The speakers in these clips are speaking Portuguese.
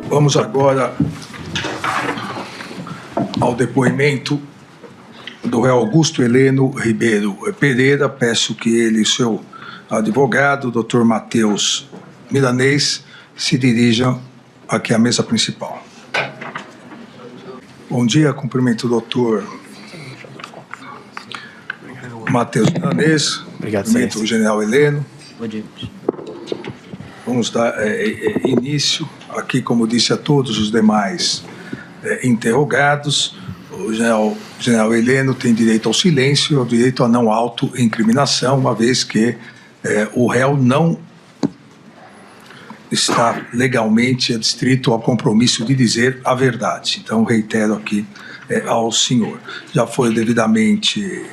Vamos agora ao depoimento do réu Augusto Heleno Ribeiro Pereira. Peço que ele e seu advogado, Dr. Matheus Milanês, se dirijam aqui à mesa principal. Bom dia, cumprimento o doutor Matheus Milanês. Obrigado, cumprimento o general Heleno. Bom dia. Vamos dar início aqui, como disse a todos os demais interrogados. O general Heleno tem direito ao silêncio e ao direito à não autoincriminação, uma vez que o réu não está legalmente adstrito ao compromisso de dizer a verdade. Então, reitero aqui ao senhor. Já foi devidamente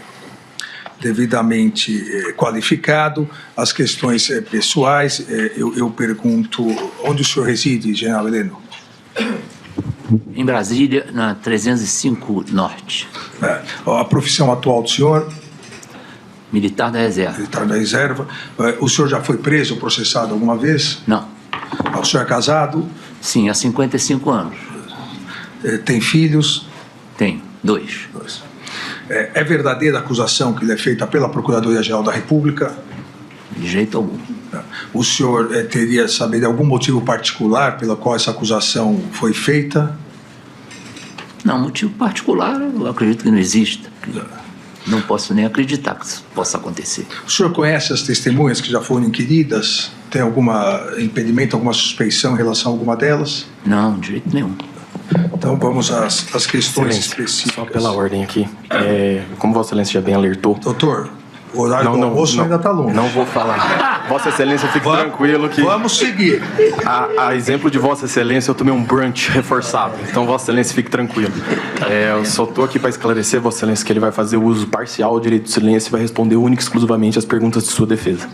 qualificado. As questões pessoais, eu pergunto, onde o senhor reside, general Heleno? Em Brasília, na 305 Norte. A profissão atual do senhor? Militar da Reserva. Militar da Reserva. O senhor já foi preso ou processado alguma vez? Não. O senhor é casado? Sim, há 55 anos. Tem filhos? Tenho, dois. É verdadeira a acusação que lhe é feita pela Procuradoria-Geral da República? De jeito algum. O senhor teria saber algum motivo particular pela qual essa acusação foi feita? Não, motivo particular eu acredito que não exista. Não posso nem acreditar que isso possa acontecer. O senhor conhece as testemunhas que já foram inquiridas? Tem algum impedimento, alguma suspeição em relação a alguma delas? Não, de jeito nenhum. Então vamos às questões específicas. Só pela ordem aqui. Como Vossa Excelência já bem alertou... Doutor, o horário do almoço ainda está longe. Não vou falar. Vossa Excelência, fique tranquilo que... Vamos seguir. A exemplo de Vossa Excelência, eu tomei um brunch reforçado. Então, Vossa Excelência, fique tranquilo. Eu só estou aqui para esclarecer, Vossa Excelência, que ele vai fazer o uso parcial do direito de silêncio e vai responder única e exclusivamente às perguntas de sua defesa.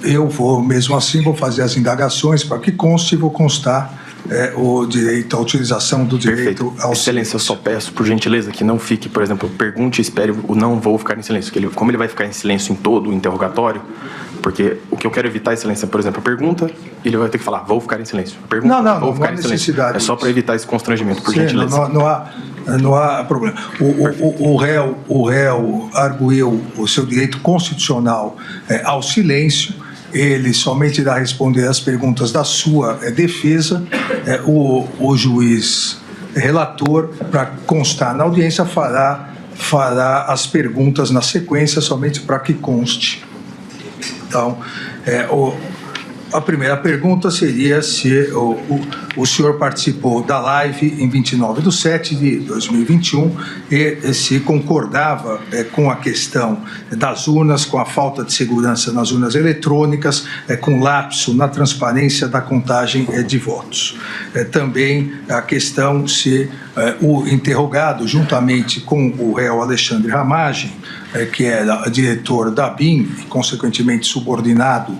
Eu vou, mesmo assim, vou fazer as indagações para que conste e vou constar o direito, a utilização do direito ao Excelência, silêncio. eu só peço, por gentileza, que não fique, por exemplo, pergunte e espere o não vou ficar em silêncio. Como ele vai ficar em silêncio em todo o interrogatório, porque o que eu quero evitar, Excelência, por exemplo, a pergunta, ele vai ter que falar, vou ficar em silêncio. A pergunta, vou ficar em silêncio. É só para evitar esse constrangimento, por gentileza. Não há problema. O réu arguiu o seu direito constitucional ao silêncio. Ele somente irá responder às perguntas da sua defesa. O juiz relator, para constar na audiência, fará as perguntas na sequência, somente para que conste. Então, a primeira pergunta seria se o senhor participou da live em 29/7/2021 e se concordava com a questão das urnas, com a falta de segurança nas urnas eletrônicas, com lapso na transparência da contagem de votos. Também a questão se o interrogado, juntamente com o réu Alexandre Ramagem, que era diretor da ABIN e, consequentemente, subordinado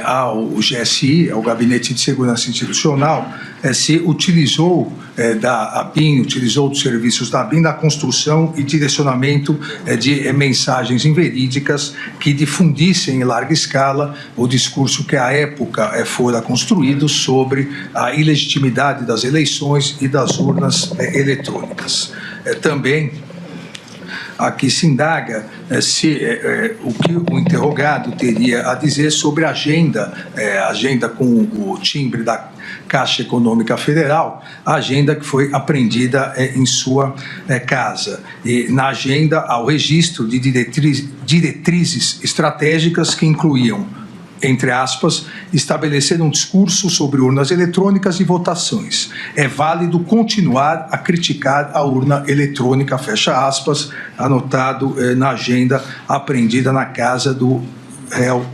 ao GSI, ao Gabinete de Segurança Institucional, se utilizou da ABIN, utilizou dos serviços da ABIN na construção e direcionamento de mensagens inverídicas que difundissem em larga escala o discurso que à época fora construído sobre a ilegitimidade das eleições e das urnas eletrônicas. Também aqui se indaga o que o interrogado teria a dizer sobre a agenda com o timbre da Caixa Econômica Federal, a agenda que foi apreendida em sua casa. E na agenda há o registro de diretrizes estratégicas que incluíam, entre aspas, estabelecer um discurso sobre urnas eletrônicas e votações. É válido continuar a criticar a urna eletrônica, fecha aspas, anotado na agenda apreendida na casa do réu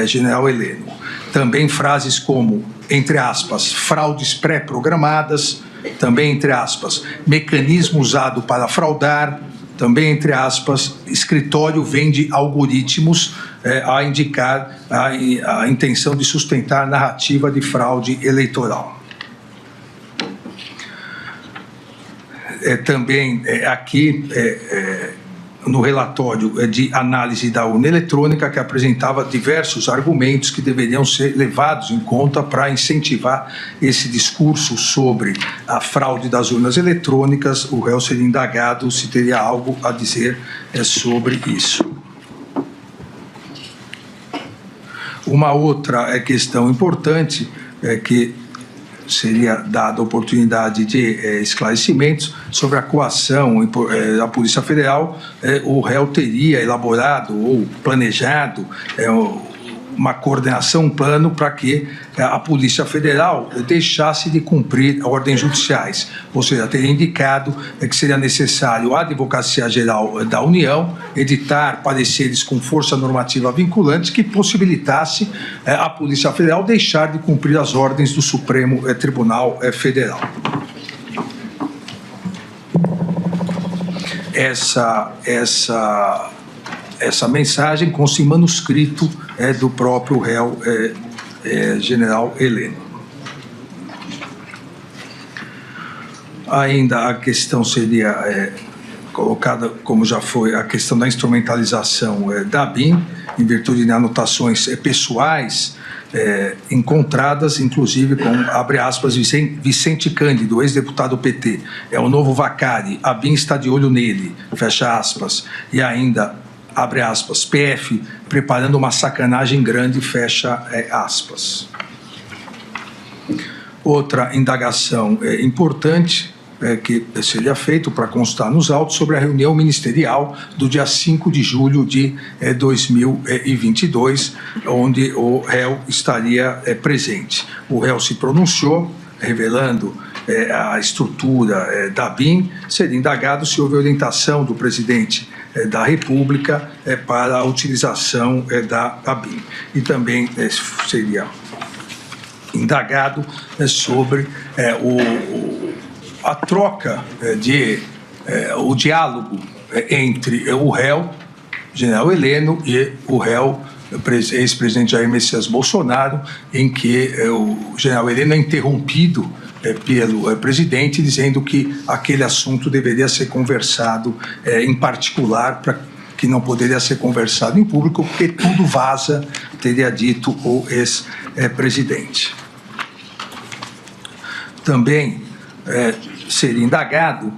general Heleno. Também frases como, entre aspas, fraudes pré-programadas, também, entre aspas, mecanismo usado para fraudar, também, entre aspas, escritório vende algoritmos, a indicar a intenção de sustentar narrativa de fraude eleitoral. Também aqui no relatório de análise da urna eletrônica, que apresentava diversos argumentos que deveriam ser levados em conta para incentivar esse discurso sobre a fraude das urnas eletrônicas. O réu seria indagado se teria algo a dizer sobre isso. Uma outra questão importante é que seria dada a oportunidade de esclarecimentos sobre a coação da Polícia Federal. O réu teria elaborado ou planejado uma coordenação, um plano para que a Polícia Federal deixasse de cumprir ordens judiciais, ou seja, teria indicado que seria necessário a Advocacia Geral da União editar pareceres com força normativa vinculante que possibilitasse a Polícia Federal deixar de cumprir as ordens do Supremo Tribunal Federal. Essa mensagem consta em manuscrito do próprio réu general Heleno. Ainda a questão seria colocada, como já foi, a questão da instrumentalização da ABIN, em virtude de anotações pessoais encontradas, inclusive com, abre aspas, Vicente Cândido, ex-deputado PT, é o novo Vacari, a ABIN está de olho nele, fecha aspas, e ainda, abre aspas, PF preparando uma sacanagem grande, fecha aspas. Outra indagação importante que seria feito para constar nos autos sobre a reunião ministerial do dia 5 de julho de 2022, onde o réu estaria presente. O réu se pronunciou, revelando a estrutura da ABIN, seria indagado se houve orientação do presidente da República para a utilização da ABIN. E também seria indagado sobre a troca o diálogo entre o réu, general Heleno, e o réu, ex-presidente Jair Messias Bolsonaro, em que o general Heleno é interrompido pelo presidente, dizendo que aquele assunto deveria ser conversado em particular, para que não poderia ser conversado em público, porque tudo vaza, teria dito o ex-presidente. Também seria indagado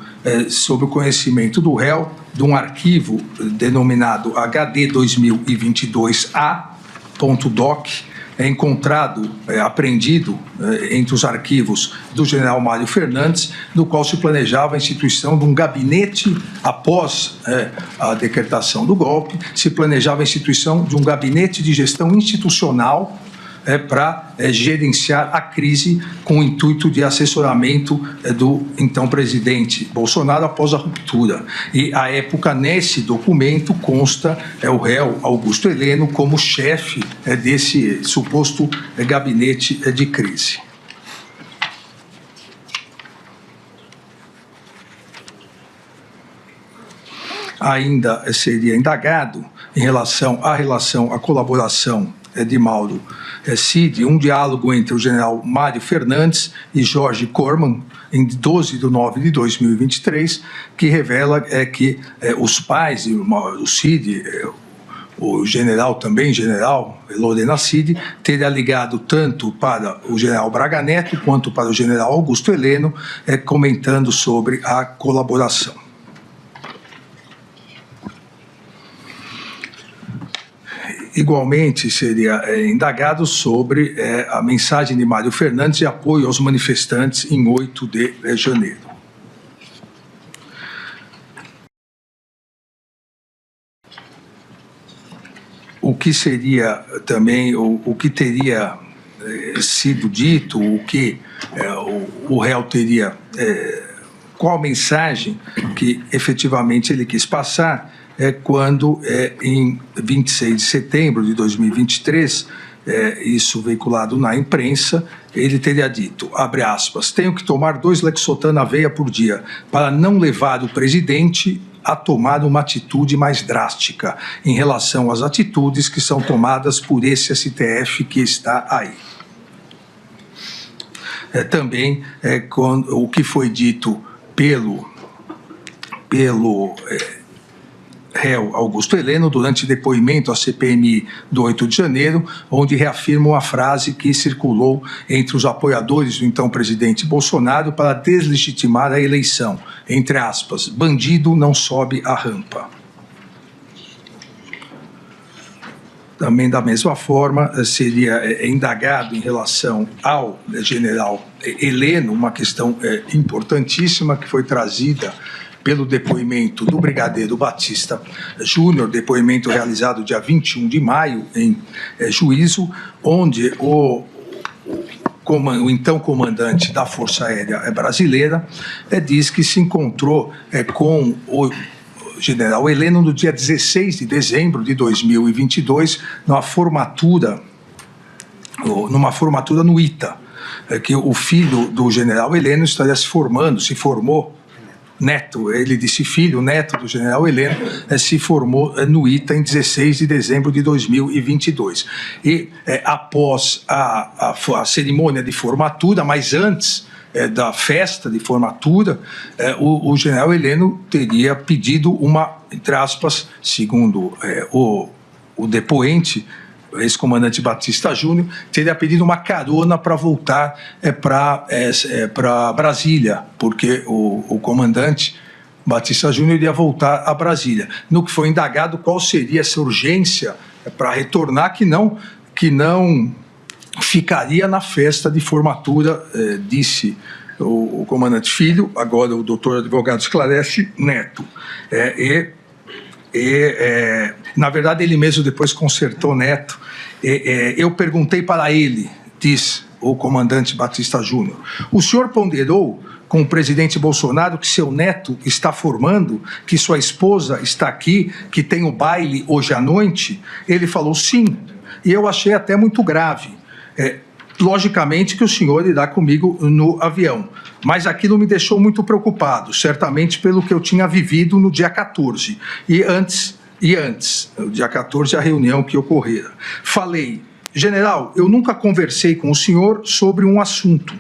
sobre o conhecimento do réu de um arquivo denominado HD 2022A.doc, encontrado, apreendido entre os arquivos do general Mário Fernandes, no qual se planejava a instituição de um gabinete, após a decretação do golpe, se planejava a instituição de um gabinete de gestão institucional para gerenciar a crise, com o intuito de assessoramento do então presidente Bolsonaro após a ruptura. E, à época, nesse documento, consta o réu Augusto Heleno como chefe desse suposto gabinete de crise. Ainda seria indagado em relação à colaboração de Mauro Cid, um diálogo entre o general Mário Fernandes e Jorge Corman, em 12 de nove de 2023, que revela que os pais, o Cid, o general também, general Lorena Cid, teria ligado tanto para o general Braga Neto quanto para o general Augusto Heleno, comentando sobre a colaboração. Igualmente, seria indagado sobre a mensagem de Mário Fernandes de apoio aos manifestantes em 8 de janeiro. O que seria também, o que teria sido dito, o que o réu teria, qual mensagem que efetivamente ele quis passar, quando, em 26 de setembro de 2023, isso veiculado na imprensa, ele teria dito, abre aspas, tenho que tomar 2 Lexotan na veia por dia para não levar o presidente a tomar uma atitude mais drástica em relação às atitudes que são tomadas por esse STF que está aí. Também, o que foi dito pelo réu Augusto Heleno durante depoimento à CPMI do 8 de janeiro, onde reafirma uma frase que circulou entre os apoiadores do então presidente Bolsonaro para deslegitimar a eleição, entre aspas, bandido não sobe a rampa. Também, da mesma forma, seria indagado em relação ao general Heleno, uma questão importantíssima que foi trazida pelo depoimento do brigadeiro Batista Júnior, depoimento realizado dia 21 de maio em juízo, onde o então comandante da Força Aérea Brasileira diz que se encontrou com o general Heleno no dia 16 de dezembro de 2022, numa formatura no ITA, que o filho do general Heleno estaria se formou, neto, ele disse filho, neto do general Heleno, se formou no ITA em 16 de dezembro de 2022. E após a cerimônia de formatura, mas antes da festa de formatura, o general Heleno teria pedido uma, entre aspas, segundo o depoente, ex-comandante Batista Júnior, teria pedido uma carona para voltar para Brasília, porque o comandante Batista Júnior iria voltar a Brasília. No que foi indagado qual seria essa urgência para retornar, que não ficaria na festa de formatura, disse o comandante filho, agora o doutor advogado esclarece, neto. Na verdade, ele mesmo depois consertou neto. Eu perguntei para ele, diz o comandante Batista Júnior, o senhor ponderou com o presidente Bolsonaro que seu neto está formando, que sua esposa está aqui, que tem o baile hoje à noite? Ele falou sim, e eu achei até muito grave. Logicamente que o senhor irá comigo no avião, mas aquilo me deixou muito preocupado, certamente pelo que eu tinha vivido no dia 14, e antes, no dia 14, a reunião que ocorrera. Falei, general, eu nunca conversei com o senhor sobre um assunto.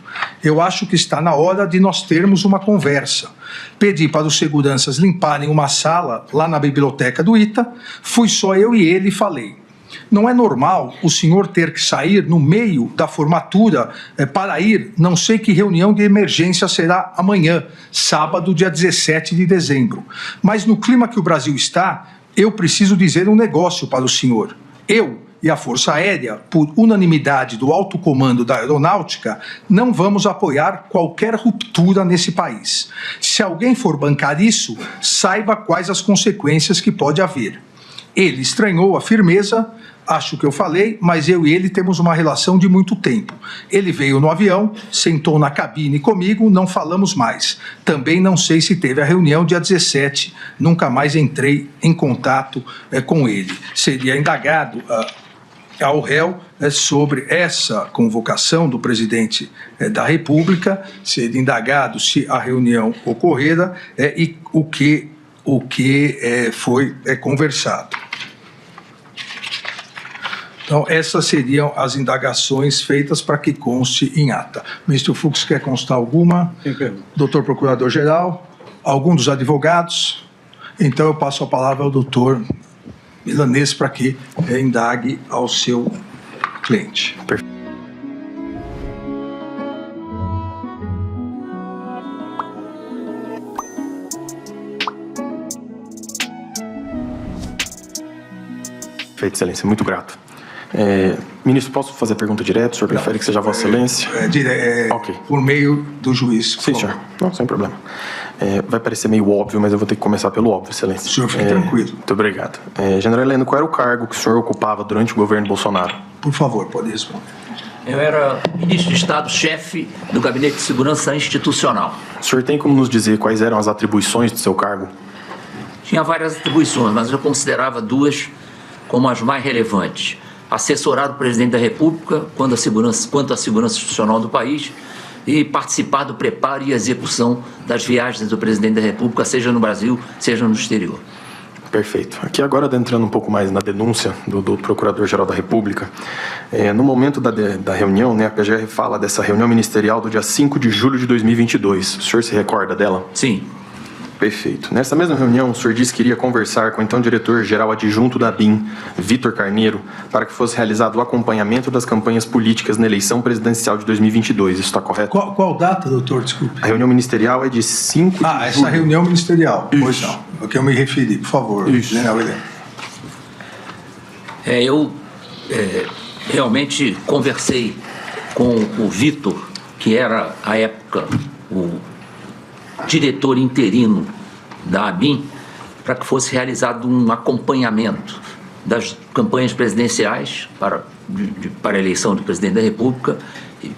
Eu acho que está na hora de nós termos uma conversa. Pedi para os seguranças limparem uma sala lá na biblioteca do ITA, fui só eu e ele e falei, não é normal o senhor ter que sair no meio da formatura para ir, não sei que reunião de emergência será amanhã, sábado, dia 17 de dezembro. Mas no clima que o Brasil está, eu preciso dizer um negócio para o senhor. Eu e a Força Aérea, por unanimidade do alto comando da Aeronáutica, não vamos apoiar qualquer ruptura nesse país. Se alguém for bancar isso, saiba quais as consequências que pode haver. Ele estranhou a firmeza, acho que eu falei, mas eu e ele temos uma relação de muito tempo. Ele veio no avião, sentou na cabine comigo, não falamos mais. Também não sei se teve a reunião dia 17, nunca mais entrei em contato com ele. Seria indagado ao réu sobre essa convocação do presidente da República, seria indagado se a reunião ocorrera e o que foi conversado. Então, essas seriam as indagações feitas para que conste em ata. Ministro Fux, quer constar alguma? Sim, doutor Procurador-Geral? Algum dos advogados? Então, eu passo a palavra ao doutor Milanês para que indague ao seu cliente. Perfeito. Perfeito, excelência, muito grato. Ministro, posso fazer a pergunta direto? O senhor prefere que seja Vossa Excelência? Okay. Por meio do juiz. Sim, senhor. Não, sem problema. Vai parecer meio óbvio, mas eu vou ter que começar pelo óbvio, Excelência. O senhor fique tranquilo. Muito obrigado. General Heleno, qual era o cargo que o senhor ocupava durante o governo Bolsonaro? Por favor, pode responder. Eu era ministro de Estado-chefe do Gabinete de Segurança Institucional. O senhor tem como nos dizer quais eram as atribuições do seu cargo? Tinha várias atribuições, mas eu considerava duas como as mais relevantes. Assessorar o presidente da República quanto à segurança institucional do país e participar do preparo e execução das viagens do presidente da República, seja no Brasil, seja no exterior. Perfeito. Aqui agora, adentrando um pouco mais na denúncia do Procurador-Geral da República, no momento da reunião, né, a PGR fala dessa reunião ministerial do dia 5 de julho de 2022. O senhor se recorda dela? Sim. Perfeito. Nessa mesma reunião, o senhor disse que iria conversar com o então diretor-geral adjunto da ABIN, Vitor Carneiro, para que fosse realizado o acompanhamento das campanhas políticas na eleição presidencial de 2022. Isso está correto? Qual data, doutor? Desculpe. A reunião ministerial é de 5 de julho. Essa reunião ministerial. Isso. Pois não. O que eu me referi, por favor. Isso. General Heleno. Eu realmente conversei com o Vitor, que era, à época, o diretor interino da ABIN, para que fosse realizado um acompanhamento das campanhas presidenciais para a eleição do presidente da República,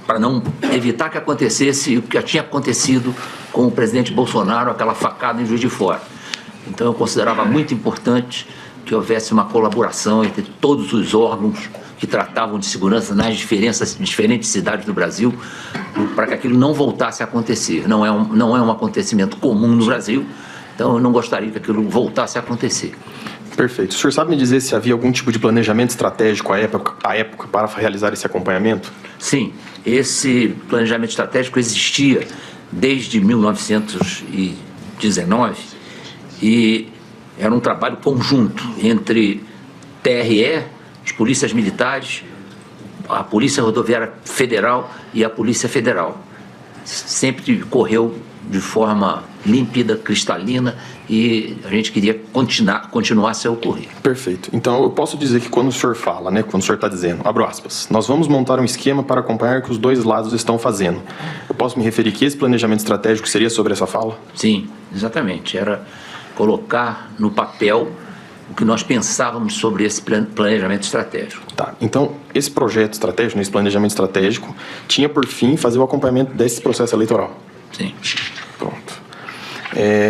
para não evitar que acontecesse o que já tinha acontecido com o presidente Bolsonaro, aquela facada em Juiz de Fora. Então eu considerava muito importante que houvesse uma colaboração entre todos os órgãos que tratavam de segurança nas diferentes cidades do Brasil, para que aquilo não voltasse a acontecer. Não é um acontecimento comum no Brasil, então eu não gostaria que aquilo voltasse a acontecer. Perfeito. O senhor sabe me dizer se havia algum tipo de planejamento estratégico à época para realizar esse acompanhamento? Sim, esse planejamento estratégico existia desde 1919 e era um trabalho conjunto entre TRE, as polícias militares, a Polícia Rodoviária Federal e a Polícia Federal. Sempre correu de forma límpida, cristalina, e a gente queria continuar a ser ocorrido. Perfeito. Então, eu posso dizer que quando o senhor fala, quando o senhor está dizendo, abro aspas, nós vamos montar um esquema para acompanhar o que os dois lados estão fazendo. Eu posso me referir que esse planejamento estratégico seria sobre essa fala? Sim, exatamente. Era colocar no papel o que nós pensávamos sobre esse planejamento estratégico. Tá. Então, esse projeto estratégico, esse planejamento estratégico, tinha por fim fazer o acompanhamento desse processo eleitoral? Sim. Pronto.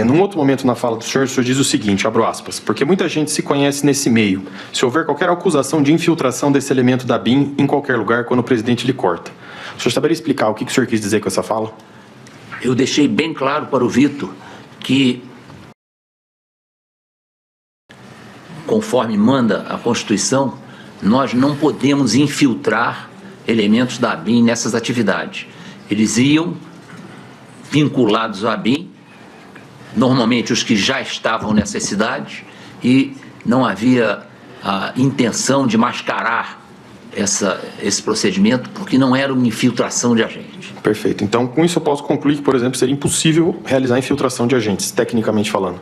Num outro momento na fala do senhor diz o seguinte, abro aspas, porque muita gente se conhece nesse meio. Se houver qualquer acusação de infiltração desse elemento da BIM em qualquer lugar, quando o presidente lhe corta. O senhor saberia explicar o que o senhor quis dizer com essa fala? Eu deixei bem claro para o Vitor que, conforme manda a Constituição, nós não podemos infiltrar elementos da ABIN nessas atividades. Eles iam vinculados à ABIN, normalmente os que já estavam nessas cidades, e não havia a intenção de mascarar esse procedimento, porque não era uma infiltração de agentes. Perfeito. Então, com isso eu posso concluir que, por exemplo, seria impossível realizar a infiltração de agentes, tecnicamente falando.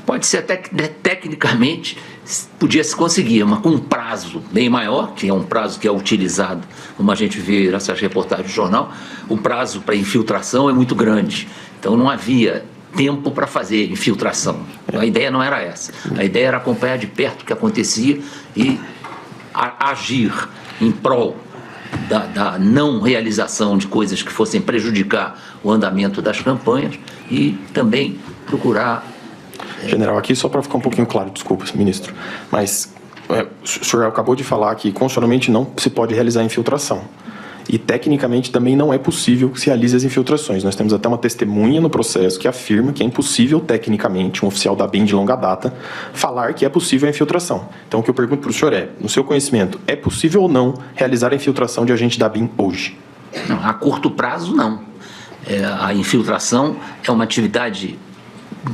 Pode ser até que, tecnicamente, podia se conseguir, mas com um prazo bem maior, que é um prazo que é utilizado, como a gente vê nessas reportagens do jornal, o prazo para infiltração é muito grande. Então não havia tempo para fazer infiltração. A ideia não era essa. A ideia era acompanhar de perto o que acontecia e agir em prol da não realização de coisas que fossem prejudicar o andamento das campanhas e também procurar... General, aqui só para ficar um pouquinho claro, desculpa, ministro, mas o senhor acabou de falar que constitucionalmente não se pode realizar infiltração. E tecnicamente também não é possível que se realize as infiltrações. Nós temos até uma testemunha no processo que afirma que é impossível tecnicamente, um oficial da BIM de longa data, falar que é possível a infiltração. Então o que eu pergunto para o senhor é, no seu conhecimento, é possível ou não realizar a infiltração de agente da BIM hoje? Não, a curto prazo não. A infiltração é uma atividade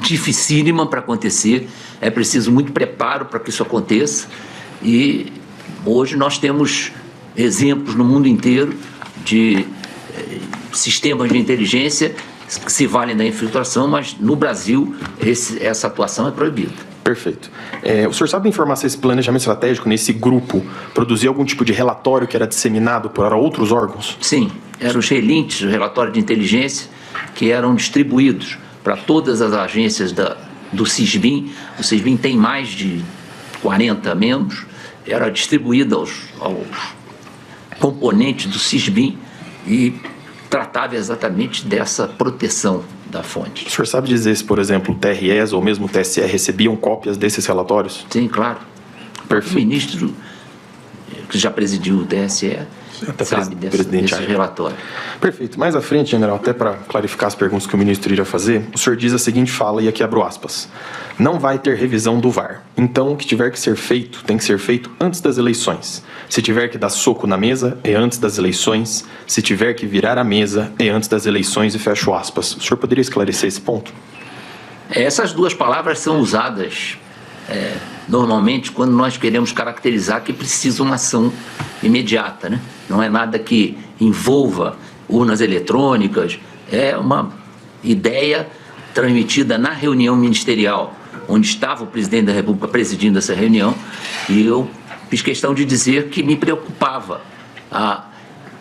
dificílima para acontecer, é preciso muito preparo para que isso aconteça, e hoje nós temos exemplos no mundo inteiro de sistemas de inteligência que se valem da infiltração, mas no Brasil essa atuação é proibida. Perfeito. O senhor sabe informar se esse planejamento estratégico, nesse grupo, produzia algum tipo de relatório que era disseminado para outros órgãos? Sim, eram os relintes, o relatório de inteligência, que eram distribuídos para todas as agências do SISBIM. O SISBIM tem mais de 40 membros, era distribuído aos componentes do SISBIM e tratava exatamente dessa proteção da fonte. O senhor sabe dizer se, por exemplo, o TREs ou mesmo o TSE recebiam cópias desses relatórios? Sim, claro. Perfeito. O ministro, que já presidiu o TSE, sabe desse relatório. Perfeito. Mais à frente, general, até para clarificar as perguntas que o ministro iria fazer, o senhor diz a seguinte fala, e aqui abro aspas. Não vai ter revisão do VAR. Então, o que tiver que ser feito, tem que ser feito antes das eleições. Se tiver que dar soco na mesa, é antes das eleições. Se tiver que virar a mesa, é antes das eleições, e fecho aspas. O senhor poderia esclarecer esse ponto? Essas duas palavras são usadas normalmente quando nós queremos caracterizar que precisa uma ação imediata, né? Não é nada que envolva urnas eletrônicas, é uma ideia transmitida na reunião ministerial, onde estava o presidente da República presidindo essa reunião, e eu fiz questão de dizer que me preocupava a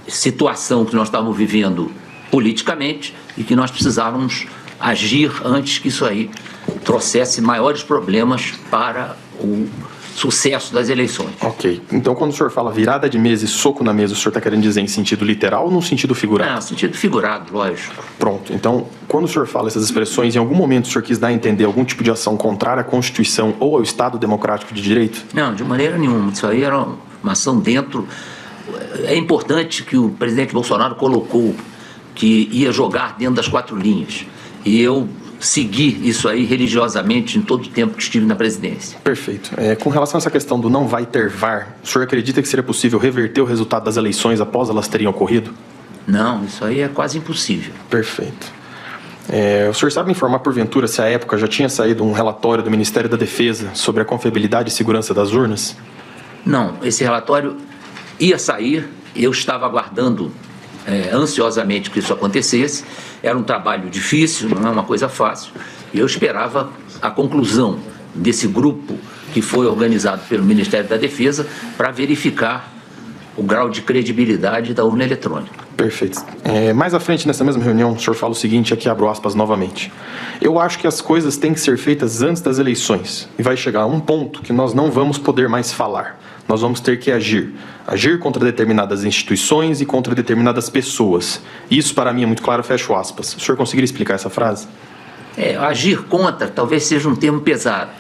situação que nós estávamos vivendo politicamente e que nós precisávamos agir antes que isso aí trouxesse maiores problemas para o sucesso das eleições. Ok. Então, quando o senhor fala virada de mesa e soco na mesa, o senhor está querendo dizer em sentido literal ou no sentido figurado? Não, sentido figurado, lógico. Pronto. Então, quando o senhor fala essas expressões, em algum momento o senhor quis dar a entender algum tipo de ação contrária à Constituição ou ao Estado Democrático de Direito? Não, de maneira nenhuma. Isso aí era uma ação dentro... É importante que o presidente Bolsonaro colocou que ia jogar dentro das 4 linhas. E eu segui isso aí religiosamente em todo o tempo que estive na presidência. Perfeito. Com relação a essa questão do não vai ter VAR, o senhor acredita que seria possível reverter o resultado das eleições após elas terem ocorrido? Não, isso aí é quase impossível. Perfeito. O senhor sabe informar, porventura, se à época já tinha saído um relatório do Ministério da Defesa sobre a confiabilidade e segurança das urnas? Não, esse relatório ia sair, eu estava aguardando ansiosamente que isso acontecesse. Era um trabalho difícil, não é uma coisa fácil, e eu esperava a conclusão desse grupo que foi organizado pelo Ministério da Defesa para verificar o grau de credibilidade da urna eletrônica. Perfeito. Mais à frente, nessa mesma reunião, o senhor fala o seguinte, aqui abro aspas novamente. Eu acho que as coisas têm que ser feitas antes das eleições, e vai chegar a um ponto que nós não vamos poder mais falar. Nós vamos ter que agir. Agir contra determinadas instituições e contra determinadas pessoas. Isso, para mim, é muito claro, fecho aspas. O senhor conseguiria explicar essa frase? Agir contra talvez seja um termo pesado.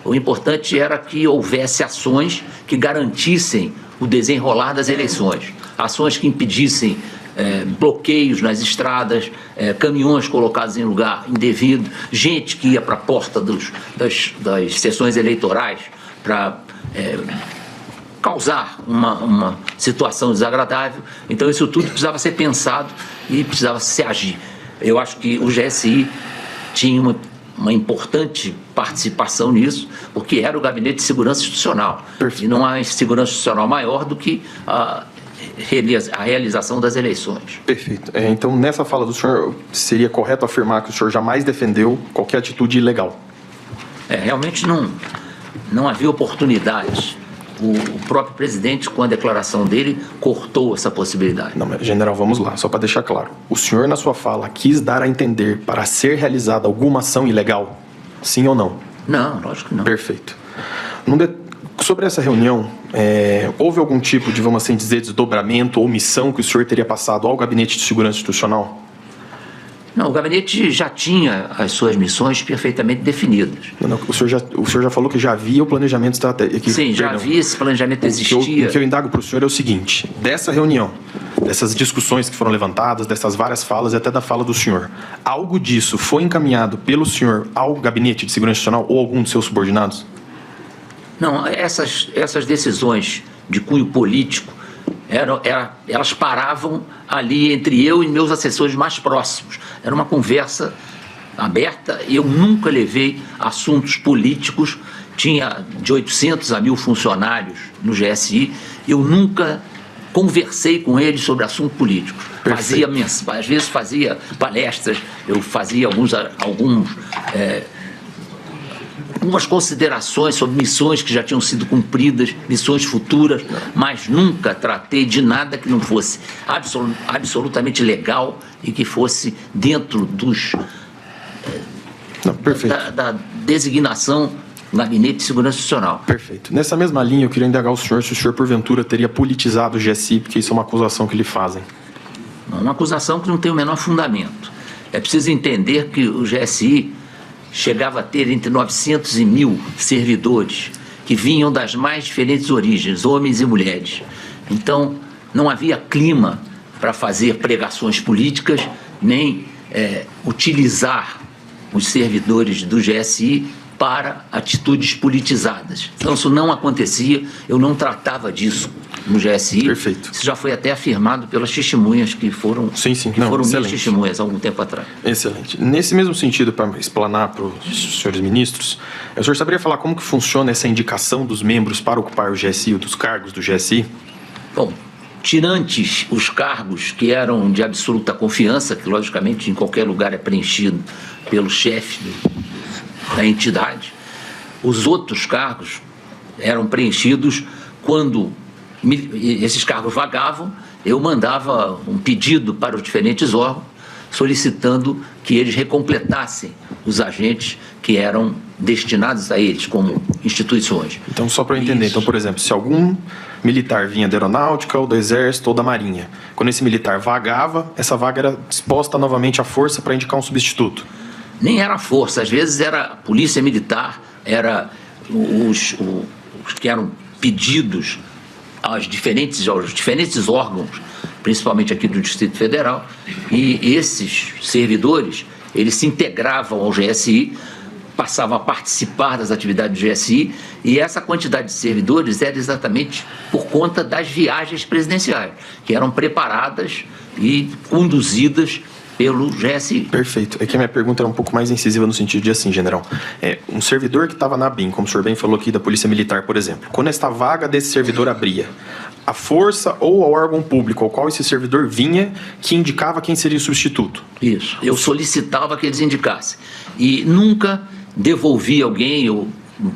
O importante era que houvesse ações que garantissem o desenrolar das eleições. Ações que impedissem bloqueios nas estradas, caminhões colocados em lugar indevido, gente que ia para a porta das sessões eleitorais para causar uma situação desagradável. Então isso tudo precisava ser pensado e precisava se agir. Eu acho que o GSI tinha uma importante participação nisso, porque era o Gabinete de Segurança Institucional. Perfeito. E não há segurança institucional maior do que a realização das eleições. Perfeito. Então, nessa fala do senhor, seria correto afirmar que o senhor jamais defendeu qualquer atitude ilegal? Realmente não havia oportunidades. O próprio presidente, com a declaração dele, cortou essa possibilidade. Não, mas, general, vamos lá, só para deixar claro. O senhor, na sua fala, quis dar a entender para ser realizada alguma ação ilegal? Sim ou não? Não, lógico que não. Perfeito. Sobre essa reunião, houve algum tipo de, vamos assim dizer, desdobramento ou missão que o senhor teria passado ao Gabinete de Segurança Institucional? Não, o gabinete já tinha as suas missões perfeitamente definidas. Não, o senhor já falou que já havia o planejamento estratégico. Sim, já havia, esse planejamento existia. O que eu indago para o senhor é o seguinte, dessa reunião, dessas discussões que foram levantadas, dessas várias falas e até da fala do senhor, algo disso foi encaminhado pelo senhor ao Gabinete de Segurança Institucional ou algum de seus subordinados? Não, essas decisões de cunho político, elas paravam ali entre eu e meus assessores mais próximos. Era uma conversa aberta e eu nunca levei assuntos políticos. Tinha de 800 a 1.000 funcionários no GSI. Eu nunca conversei com eles sobre assunto político. Às vezes fazia palestras, eu fazia algumas considerações sobre missões que já tinham sido cumpridas, missões futuras, mas nunca tratei de nada que não fosse absolutamente legal e que fosse dentro da designação do Gabinete de Segurança Institucional. Perfeito. Nessa mesma linha, eu queria indagar o senhor se o senhor, porventura, teria politizado o GSI, porque isso é uma acusação que lhe fazem. Uma acusação que não tem o menor fundamento. É preciso entender que o GSI chegava a ter entre 900 e 1.000 servidores que vinham das mais diferentes origens, homens e mulheres. Então, não havia clima para fazer pregações políticas, nem utilizar os servidores do GSI para atitudes politizadas. Então, isso não acontecia, eu não tratava disso no GSI. Perfeito. Isso já foi até afirmado pelas testemunhas que foram, Sim. que Não, foram minhas excelente. testemunhas há algum tempo atrás. Excelente. Nesse mesmo sentido, para explanar para os senhores ministros, o senhor saberia falar como que funciona essa indicação dos membros para ocupar o GSI, ou dos cargos do GSI? Bom, tirantes os cargos que eram de absoluta confiança, que logicamente em qualquer lugar é preenchido pelo chefe da entidade, os outros cargos eram preenchidos quando esses cargos vagavam. Eu mandava um pedido para os diferentes órgãos solicitando que eles recompletassem os agentes que eram destinados a eles como instituições. Então, só para eu entender, então, por exemplo, se algum militar vinha da aeronáutica ou do exército ou da marinha, quando esse militar vagava, essa vaga era disposta novamente à força para indicar um substituto? Nem era força, às vezes era polícia militar, era os que eram pedidos aos diferentes órgãos, principalmente aqui do Distrito Federal, e esses servidores, eles se integravam ao GSI, passavam a participar das atividades do GSI, e essa quantidade de servidores era exatamente por conta das viagens presidenciais, que eram preparadas e conduzidas pelo GSI. Perfeito. É que a minha pergunta era um pouco mais incisiva no sentido de assim, general. Um servidor que estava na ABIN, como o senhor bem falou aqui da Polícia Militar, por exemplo, quando esta vaga desse servidor abria, a força ou o órgão público ao qual esse servidor vinha que indicava quem seria o substituto? Isso. Eu solicitava que eles indicassem. E nunca devolvi alguém, eu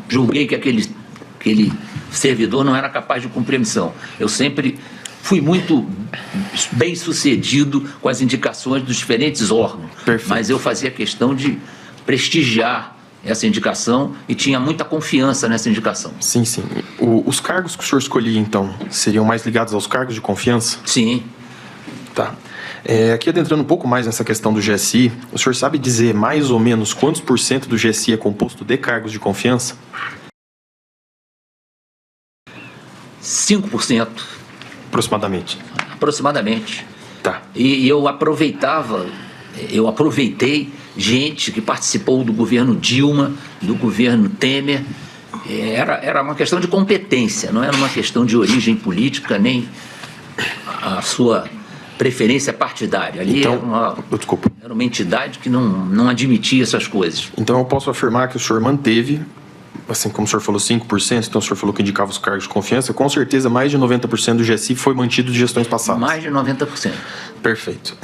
julguei que aquele servidor não era capaz de cumprir a missão. Eu sempre fui muito bem sucedido com as indicações dos diferentes órgãos. Perfeito. Mas eu fazia questão de prestigiar essa indicação e tinha muita confiança nessa indicação. Sim. Os cargos que o senhor escolhia, então, seriam mais ligados aos cargos de confiança? Sim. Tá. Aqui adentrando um pouco mais nessa questão do GSI, o senhor sabe dizer mais ou menos quantos % do GSI é composto de cargos de confiança? 5%. Aproximadamente. Tá. E eu aproveitei gente que participou do governo Dilma, do governo Temer. Era uma questão de competência, não era uma questão de origem política, nem a sua preferência partidária. Ali então, era uma entidade que não admitia essas coisas. Então eu posso afirmar que o senhor manteve, assim como o senhor falou 5%, então o senhor falou que indicava os cargos de confiança, com certeza mais de 90% do GSI foi mantido de gestões passadas. Mais de 90%. Perfeito.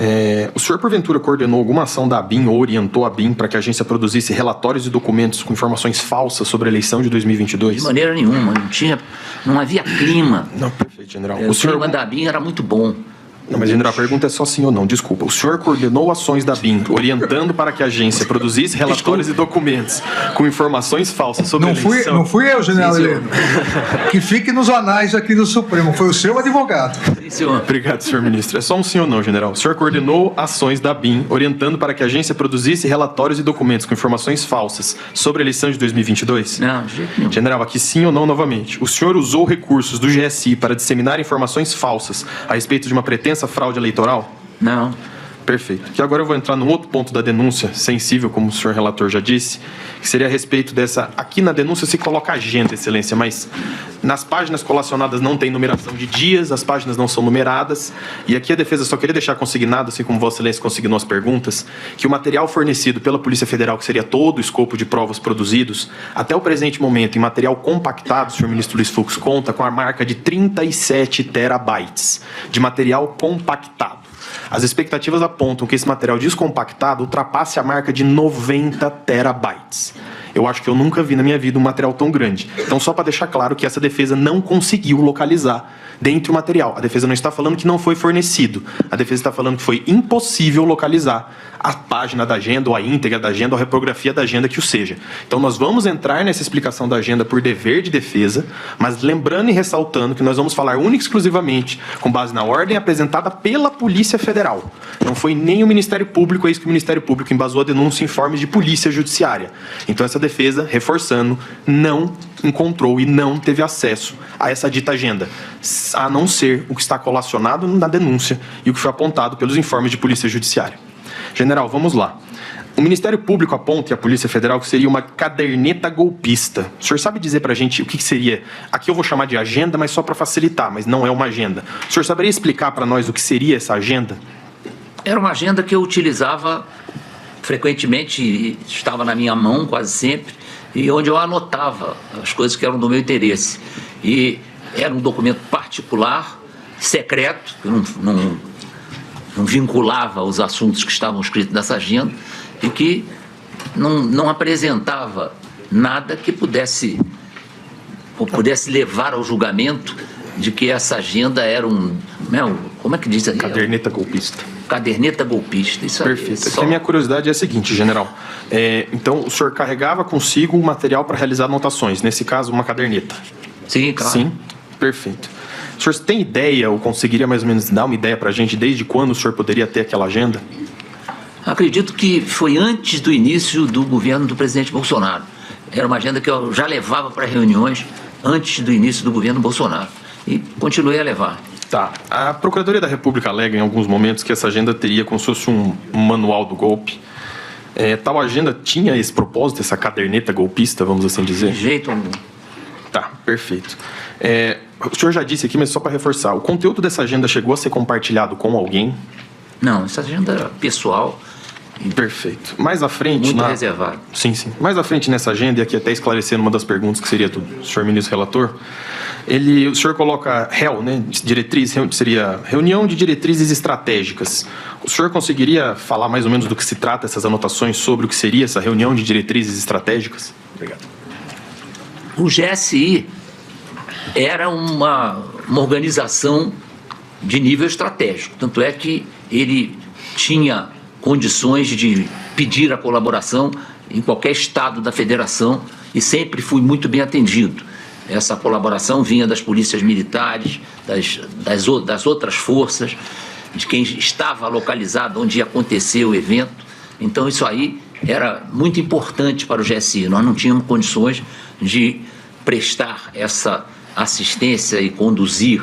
O senhor, porventura, coordenou alguma ação da ABIN ou orientou a ABIN para que a agência produzisse relatórios e documentos com informações falsas sobre a eleição de 2022? De maneira nenhuma, não havia clima. Não, perfeito, general. O clima da ABIN era muito bom. Não, mas, general, a pergunta é só sim ou não, desculpa. O senhor coordenou ações da ABIN, orientando para que a agência produzisse relatórios e documentos com informações falsas sobre a eleição? Não fui eu, general Sim, Heleno. Que fique nos anais aqui do Supremo. Foi o seu advogado. Sim, senhor. Obrigado, senhor ministro. É só um sim ou não, general. O senhor coordenou ações da ABIN, orientando para que a agência produzisse relatórios e documentos com informações falsas sobre a eleição de 2022? Não, de jeito nenhum. General, aqui sim ou não novamente. O senhor usou recursos do GSI para disseminar informações falsas a respeito de uma pretensa fraude eleitoral? Não. Perfeito. Que agora eu vou entrar num outro ponto da denúncia, sensível, como o senhor relator já disse, que seria a respeito dessa... Aqui na denúncia se coloca agenda, excelência, mas nas páginas colacionadas não tem numeração de dias, as páginas não são numeradas, e aqui a defesa só queria deixar consignado, assim como Vossa Excelência consignou as perguntas, que o material fornecido pela Polícia Federal, que seria todo o escopo de provas produzidos, até o presente momento, em material compactado, o senhor ministro Luiz Fux conta com a marca de 37 terabytes de material compactado. As expectativas apontam que esse material descompactado ultrapasse a marca de 90 terabytes. Eu acho que eu nunca vi na minha vida um material tão grande. Então, só para deixar claro que essa defesa não conseguiu localizar dentro do material. A defesa não está falando que não foi fornecido. A defesa está falando que foi impossível localizar a página da agenda, ou a íntegra da agenda, ou a reprografia da agenda que o seja. Então, nós vamos entrar nessa explicação da agenda por dever de defesa, mas lembrando e ressaltando que nós vamos falar única e exclusivamente com base na ordem apresentada pela Polícia Federal. Não foi nem o Ministério Público, é isso que o Ministério Público embasou a denúncia em informes de polícia judiciária. Então, essa defesa, reforçando, não encontrou e não teve acesso a essa dita agenda, a não ser o que está colacionado na denúncia e o que foi apontado pelos informes de polícia judiciária. General, vamos lá. O Ministério Público aponta e a Polícia Federal que seria uma caderneta golpista. O senhor sabe dizer pra gente o que seria? Aqui eu vou chamar de agenda, mas só para facilitar, mas não é uma agenda. O senhor saberia explicar para nós o que seria essa agenda? Era uma agenda que eu utilizava frequentemente, e estava na minha mão quase sempre, e onde eu anotava as coisas que eram do meu interesse. E era um documento particular, secreto, que não vinculava os assuntos que estavam escritos nessa agenda e que não apresentava nada que pudesse levar ao julgamento de que essa agenda era como é que diz aí? Caderneta golpista. Caderneta golpista, isso aí. Perfeito. A minha curiosidade é a seguinte, general. Então, o senhor carregava consigo um material para realizar anotações, nesse caso, uma caderneta? Sim, claro. Sim, perfeito. O senhor tem ideia, ou conseguiria mais ou menos dar uma ideia para a gente, desde quando o senhor poderia ter aquela agenda? Acredito que foi antes do início do governo do presidente Bolsonaro. Era uma agenda que eu já levava para reuniões antes do início do governo Bolsonaro. E continuei a levar. Tá. A Procuradoria da República alega em alguns momentos que essa agenda teria como se fosse um manual do golpe. Tal agenda tinha esse propósito, essa caderneta golpista, vamos assim dizer? De jeito algum. Tá, perfeito. O senhor já disse aqui, mas só para reforçar, o conteúdo dessa agenda chegou a ser compartilhado com alguém? Não, essa agenda era pessoal. Perfeito. Mais à frente... Muito reservado. Sim, sim. Mais à frente nessa agenda, e aqui até esclarecendo uma das perguntas que seria do senhor ministro relator, o senhor coloca né? Diretriz, seria reunião de diretrizes estratégicas. O senhor conseguiria falar mais ou menos do que se trata essas anotações sobre o que seria essa reunião de diretrizes estratégicas? Obrigado. O GSI era uma organização de nível estratégico. Tanto é que ele tinha condições de pedir a colaboração em qualquer estado da federação e sempre fui muito bem atendido. Essa colaboração vinha das polícias militares, das outras forças, de quem estava localizado onde ia acontecer o evento. Então isso aí era muito importante para o GSI. Nós não tínhamos condições de prestar essa assistência e conduzir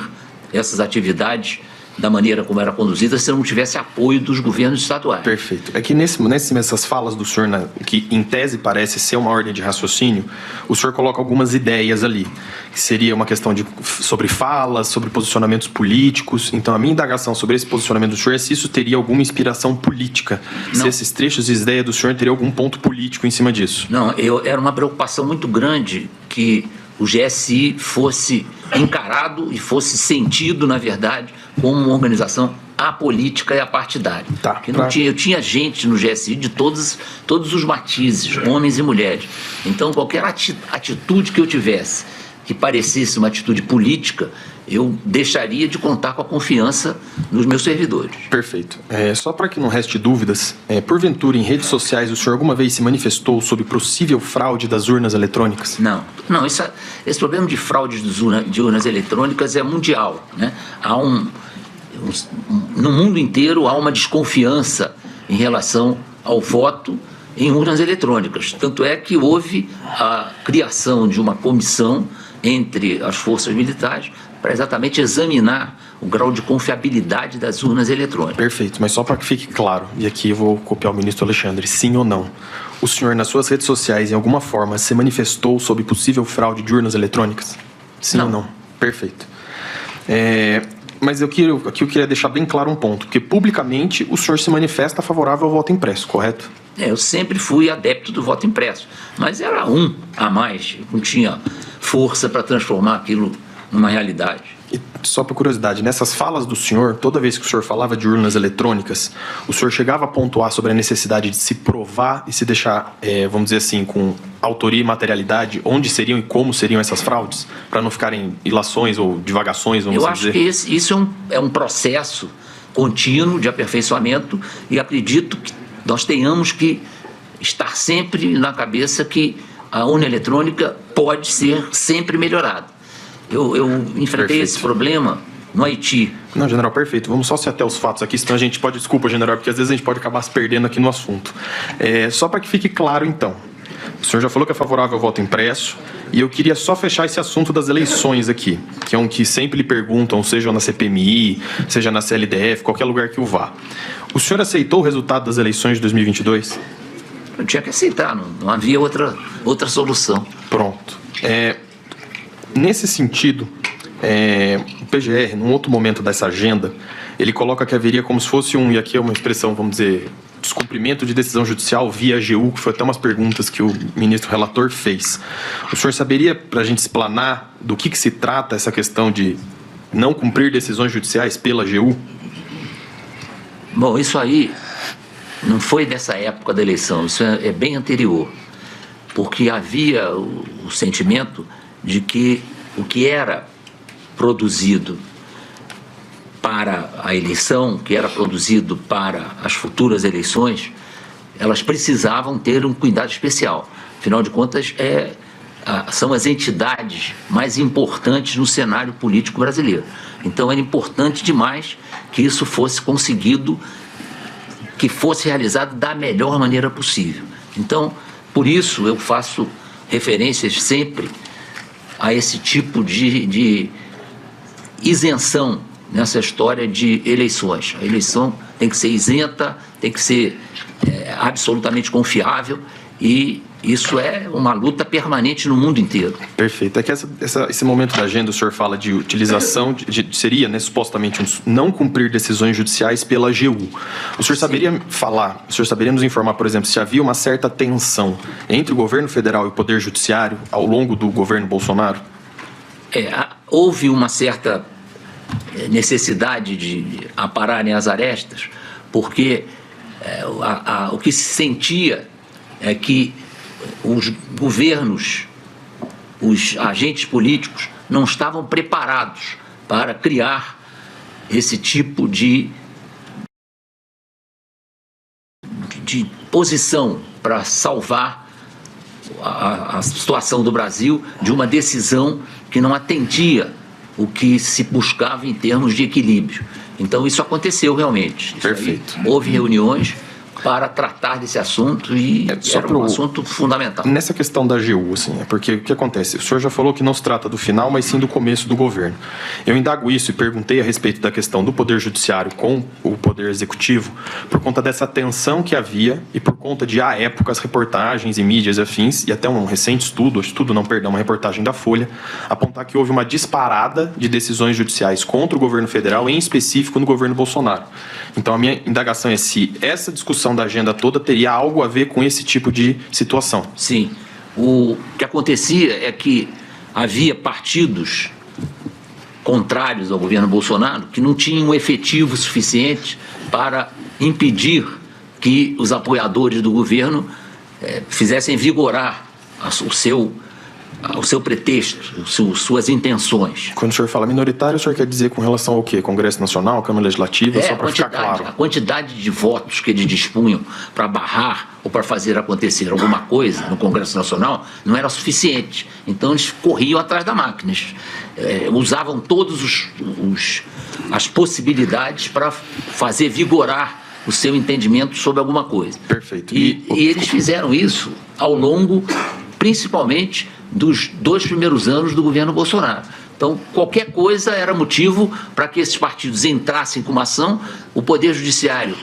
essas atividades da maneira como era conduzida se não tivesse apoio dos governos estaduais. Perfeito. É que nessas falas do senhor, que em tese parece ser uma ordem de raciocínio, o senhor coloca algumas ideias ali, que seria uma questão sobre falas, sobre posicionamentos políticos. Então, a minha indagação sobre esse posicionamento do senhor é se isso teria alguma inspiração política, não. Se esses trechos de ideia do senhor teria algum ponto político em cima disso. Não, era uma preocupação muito grande que o GSI fosse encarado e fosse sentido, na verdade, como uma organização apolítica e apartidária. Tá, Eu tinha gente no GSI de todos os matizes, homens e mulheres. Então, qualquer atitude que eu tivesse que parecesse uma atitude política, eu deixaria de contar com a confiança dos meus servidores. Perfeito. Só para que não reste dúvidas, porventura, em redes sociais, o senhor alguma vez se manifestou sobre possível fraude das urnas eletrônicas? Não, esse problema de fraude de urnas eletrônicas é mundial, né? No mundo inteiro há uma desconfiança em relação ao voto em urnas eletrônicas. Tanto é que houve a criação de uma comissão entre as forças militares para exatamente examinar o grau de confiabilidade das urnas eletrônicas. Perfeito, mas só para que fique claro, e aqui eu vou copiar o ministro Alexandre, sim ou não, o senhor nas suas redes sociais, em alguma forma, se manifestou sobre possível fraude de urnas eletrônicas? Sim ou não? Perfeito. Mas aqui eu queria deixar bem claro um ponto, porque publicamente o senhor se manifesta favorável ao voto impresso, correto? Eu sempre fui adepto do voto impresso, mas era um a mais, não tinha força para transformar aquilo numa realidade. E só por curiosidade, nessas falas do senhor, toda vez que o senhor falava de urnas eletrônicas, o senhor chegava a pontuar sobre a necessidade de se provar e se deixar, vamos dizer assim, com autoria e materialidade, onde seriam e como seriam essas fraudes, para não ficarem ilações ou divagações, vamos dizer? Eu acho que isso é um processo contínuo de aperfeiçoamento e acredito que nós tenhamos que estar sempre na cabeça que a urna eletrônica pode ser sempre melhorada. Eu enfrentei esse problema no Haiti. Não, general, perfeito. Vamos só se até os fatos aqui, senão a gente pode... Desculpa, general, porque às vezes a gente pode acabar se perdendo aqui no assunto. Só para que fique claro, então. O senhor já falou que é favorável ao voto impresso, e eu queria só fechar esse assunto das eleições aqui, que é um que sempre lhe perguntam, seja na CPMI, seja na CLDF, qualquer lugar que o vá. O senhor aceitou o resultado das eleições de 2022? Eu tinha que aceitar, não havia outra solução. Pronto. Nesse sentido, o PGR, num outro momento dessa agenda, ele coloca que haveria como se fosse e aqui é uma expressão, vamos dizer, descumprimento de decisão judicial via AGU, que foi até umas perguntas que o ministro relator fez. O senhor saberia, para a gente explanar do que se trata essa questão de não cumprir decisões judiciais pela AGU? Bom, isso aí não foi dessa época da eleição, isso é bem anterior, porque havia o sentimento de que o que era produzido para a eleição, que era produzido para as futuras eleições, elas precisavam ter um cuidado especial. Afinal de contas, são as entidades mais importantes no cenário político brasileiro. Então, era importante demais que isso fosse conseguido, que fosse realizado da melhor maneira possível. Então, por isso, eu faço referências sempre a esse tipo de isenção nessa história de eleições. A eleição tem que ser isenta, tem que ser absolutamente confiável, e isso é uma luta permanente no mundo inteiro. Perfeito. É que esse momento da agenda, o senhor fala de utilização, seria, né, supostamente, não cumprir decisões judiciais pela AGU. O senhor saberia falar, o senhor saberia nos informar, por exemplo, se havia uma certa tensão entre o governo federal e o Poder Judiciário ao longo do governo Bolsonaro? Houve uma certa necessidade de apararem as arestas, porque o que se sentia é que os governos, os agentes políticos não estavam preparados para criar esse tipo de posição para salvar a situação do Brasil de uma decisão que não atendia o que se buscava em termos de equilíbrio. Então, isso aconteceu realmente. Perfeito. Houve reuniões para tratar desse assunto e era um assunto fundamental. Nessa questão da AGU, assim, porque o que acontece? O senhor já falou que não se trata do final, mas sim do começo do governo. Eu indago isso e perguntei a respeito da questão do Poder Judiciário com o Poder Executivo por conta dessa tensão que havia e por conta de, à época, as reportagens e mídias afins, e até um recente uma reportagem da Folha, apontar que houve uma disparada de decisões judiciais contra o governo federal, em específico no governo Bolsonaro. Então, a minha indagação é se essa discussão da agenda toda teria algo a ver com esse tipo de situação. Sim. O que acontecia é que havia partidos contrários ao governo Bolsonaro que não tinham efetivo suficiente para impedir que os apoiadores do governo fizessem vigorar o seu pretexto, suas intenções. Quando o senhor fala minoritário, o senhor quer dizer com relação ao quê? Congresso Nacional, Câmara Legislativa, só para ficar claro? A quantidade de votos que eles dispunham para barrar ou para fazer acontecer alguma coisa no Congresso Nacional não era suficiente. Então eles corriam atrás da máquina, usavam todas as possibilidades para fazer vigorar o seu entendimento sobre alguma coisa. Perfeito. E eles fizeram isso ao longo, principalmente, dos 2 primeiros anos do governo Bolsonaro. Então, qualquer coisa era motivo para que esses partidos entrassem com uma ação, o Poder Judiciário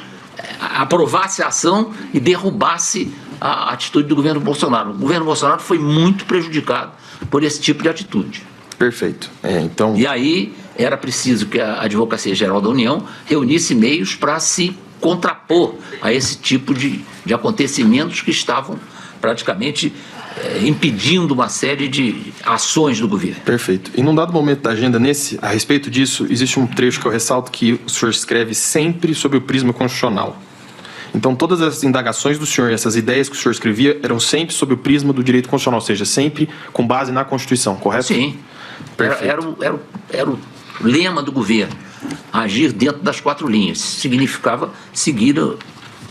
aprovasse a ação e derrubasse a atitude do governo Bolsonaro. O governo Bolsonaro foi muito prejudicado por esse tipo de atitude. Perfeito. Então... E aí era preciso que a Advocacia Geral da União reunisse meios para se contrapor a esse tipo de acontecimentos que estavam praticamente impedindo uma série de ações do governo. Perfeito. E num dado momento da agenda, a respeito disso, existe um trecho que eu ressalto que o senhor escreve sempre sob o prisma constitucional. Então, todas as indagações do senhor, essas ideias que o senhor escrevia, eram sempre sob o prisma do direito constitucional, ou seja, sempre com base na Constituição, correto? Sim. Era o lema do governo, agir dentro das 4 linhas. Significava seguir a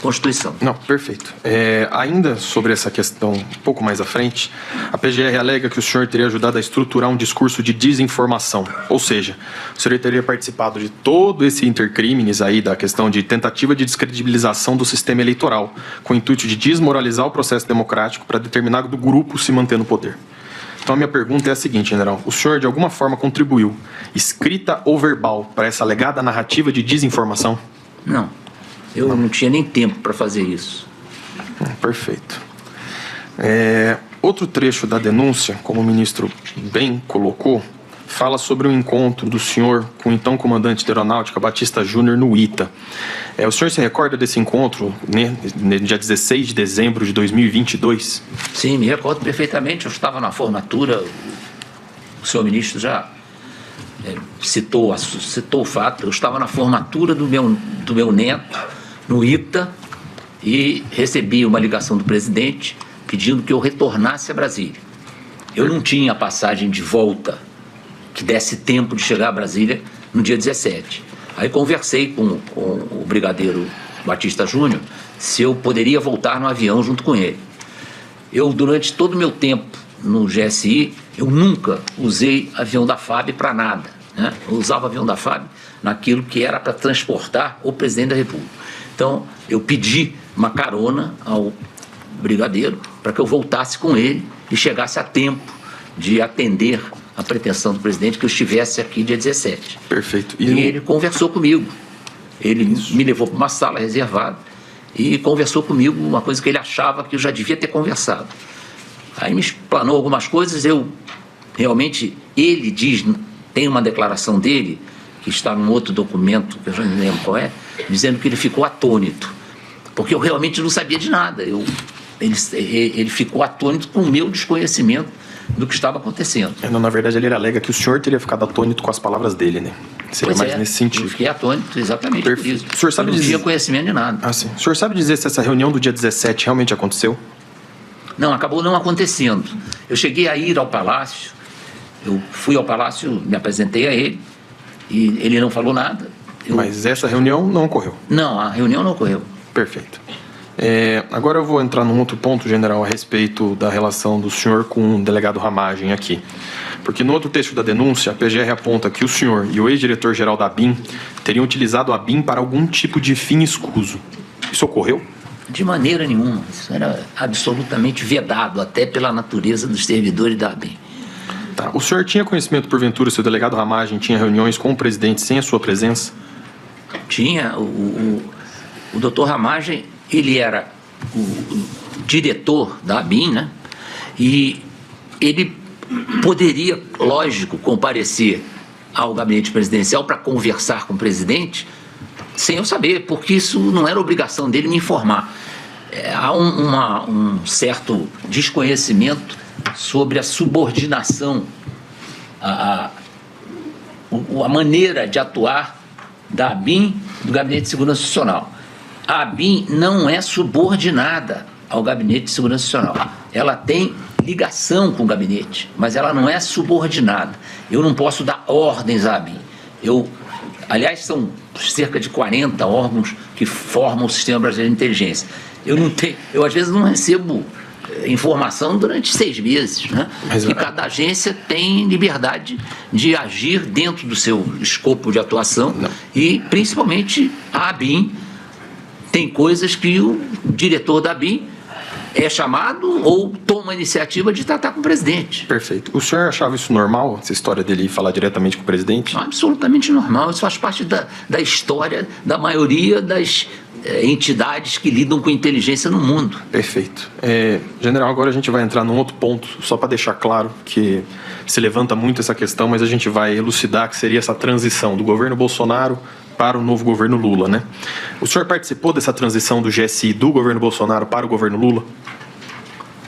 Constituição. Não, perfeito. Ainda sobre essa questão, um pouco mais à frente, a PGR alega que o senhor teria ajudado a estruturar um discurso de desinformação, ou seja, o senhor teria participado de todo esse intercrimes aí da questão de tentativa de descredibilização do sistema eleitoral, com o intuito de desmoralizar o processo democrático para determinado grupo se manter no poder. Então a minha pergunta é a seguinte, general, o senhor de alguma forma contribuiu, escrita ou verbal, para essa alegada narrativa de desinformação? Não. Eu não tinha nem tempo para fazer isso. Perfeito. Outro trecho da denúncia, como o ministro bem colocou, fala sobre o encontro do senhor com o então comandante da Aeronáutica, Batista Júnior, no ITA. O senhor se recorda desse encontro, né, no dia 16 de dezembro de 2022? Sim, me recordo perfeitamente. Eu estava na formatura, o senhor ministro já citou o fato. Eu estava na formatura do meu neto, no ITA, e recebi uma ligação do presidente pedindo que eu retornasse a Brasília. Eu não tinha passagem de volta que desse tempo de chegar a Brasília no dia 17. Aí conversei com o brigadeiro Batista Júnior se eu poderia voltar no avião junto com ele. Eu, durante todo o meu tempo no GSI, eu nunca usei avião da FAB para nada, né? Eu usava avião da FAB naquilo que era para transportar o presidente da República. Então, eu pedi uma carona ao brigadeiro para que eu voltasse com ele e chegasse a tempo de atender a pretensão do presidente que eu estivesse aqui dia 17. Perfeito. E ele conversou comigo. Ele me levou para uma sala reservada e conversou comigo uma coisa que ele achava que eu já devia ter conversado. Aí me explanou algumas coisas, ele diz, tem uma declaração dele, que está num outro documento, que eu já não lembro qual é, dizendo que ele ficou atônito, porque eu realmente não sabia de nada. Ele ficou atônito com o meu desconhecimento do que estava acontecendo. Na verdade, ele alega que o senhor teria ficado atônito com as palavras dele, né? Seria mais nesse sentido. Eu fiquei atônito exatamente por isso. O senhor sabe eu não tinha conhecimento de nada. Sim. O senhor sabe dizer se essa reunião do dia 17 realmente aconteceu? Não, acabou não acontecendo. Eu cheguei a ir ao Palácio, eu fui ao Palácio, me apresentei a ele, e ele não falou nada. Mas essa reunião não ocorreu? Não, a reunião não ocorreu. Perfeito. Agora eu vou entrar num outro ponto, general, a respeito da relação do senhor com o delegado Ramagem aqui. Porque no outro texto da denúncia, a PGR aponta que o senhor e o ex-diretor-geral da ABIN teriam utilizado a ABIN para algum tipo de fim escuso. Isso ocorreu? De maneira nenhuma. Isso era absolutamente vedado, até pela natureza dos servidores da ABIN. Tá. O senhor tinha conhecimento, porventura, se o delegado Ramagem tinha reuniões com o presidente sem a sua presença? Tinha. O doutor Ramagem, ele era o diretor da ABIN, né? E ele poderia, lógico, comparecer ao gabinete presidencial para conversar com o presidente sem eu saber, porque isso não era obrigação dele me informar. Há um certo desconhecimento sobre a subordinação, a maneira de atuar da ABIN, do Gabinete de Segurança Institucional. A ABIN não é subordinada ao Gabinete de Segurança Institucional. Ela tem ligação com o gabinete, mas ela não é subordinada. Eu não posso dar ordens à ABIN. Aliás, são cerca de 40 órgãos que formam o Sistema Brasileiro de Inteligência. Eu às vezes não recebo informação durante 6 meses, né? Porque cada agência tem liberdade de agir dentro do seu escopo de atuação. E, principalmente, a ABIN tem coisas que o diretor da ABIN é chamado ou toma a iniciativa de tratar com o presidente. Perfeito. O senhor achava isso normal, essa história dele falar diretamente com o presidente? Absolutamente normal. Isso faz parte da história da maioria das entidades que lidam com inteligência no mundo. Perfeito. General, agora a gente vai entrar num outro ponto, só para deixar claro que se levanta muito essa questão, mas a gente vai elucidar que seria essa transição do governo Bolsonaro para o novo governo Lula, né? O senhor participou dessa transição do GSI do governo Bolsonaro para o governo Lula?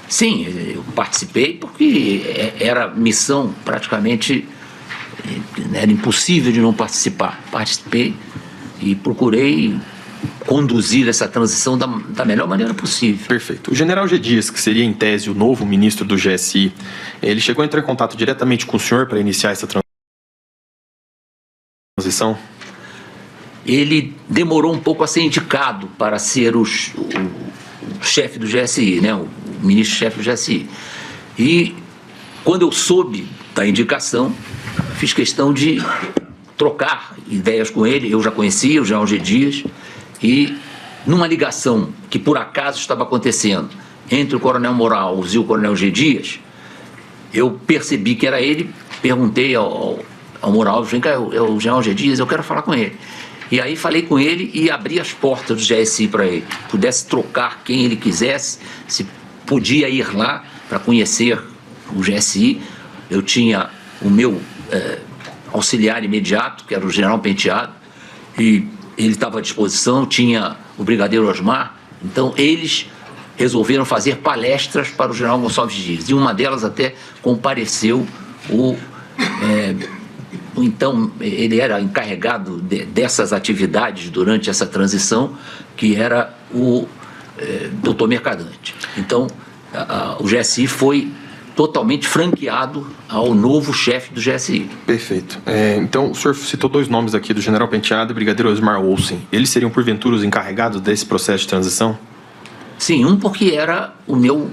Sim, eu participei porque era missão praticamente, era impossível de não participar. Participei e procurei conduzir essa transição da melhor maneira possível. Perfeito. O general G. Dias, que seria em tese o novo ministro do GSI, ele chegou a entrar em contato diretamente com o senhor para iniciar essa transição? Ele demorou um pouco a ser indicado para ser o chefe do GSI, né? O ministro-chefe do GSI. E quando eu soube da indicação, fiz questão de trocar ideias com ele. Eu já conhecia o general G. Dias, e numa ligação que por acaso estava acontecendo entre o coronel Moraes e o coronel G. Dias, eu percebi que era ele, perguntei ao Moraes, vem cá, é o general G. Dias, eu quero falar com ele. E aí falei com ele e abri as portas do GSI para ele. Pudesse trocar quem ele quisesse, se podia ir lá para conhecer o GSI. Eu tinha o meu auxiliar imediato, que era o general Penteado, e ele estava à disposição, tinha o brigadeiro Osmar. Então, eles resolveram fazer palestras para o general Gonçalves Dias. E uma delas até compareceu então, ele era encarregado dessas atividades durante essa transição, que era o doutor Mercadante. Então, o GSI foi totalmente franqueado ao novo chefe do GSI. Perfeito. Então, o senhor citou 2 nomes aqui, do general Penteado e brigadeiro Osmar Olsen. Eles seriam, porventura, os encarregados desse processo de transição? Sim, um porque era o meu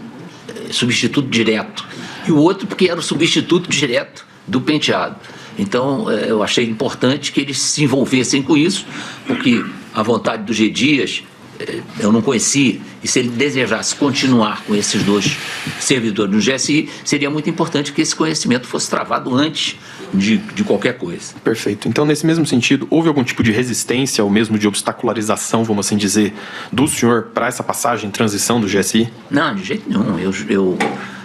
substituto direto, e o outro porque era o substituto direto do Penteado. Então, eu achei importante que eles se envolvessem com isso, porque a vontade do G. Dias eu não conhecia, e se ele desejasse continuar com esses 2 servidores do GSI, seria muito importante que esse conhecimento fosse travado antes de qualquer coisa. Perfeito. Então, nesse mesmo sentido, houve algum tipo de resistência ou mesmo de obstacularização, vamos assim dizer, do senhor para essa passagem, transição do GSI? Não, de jeito nenhum. Eu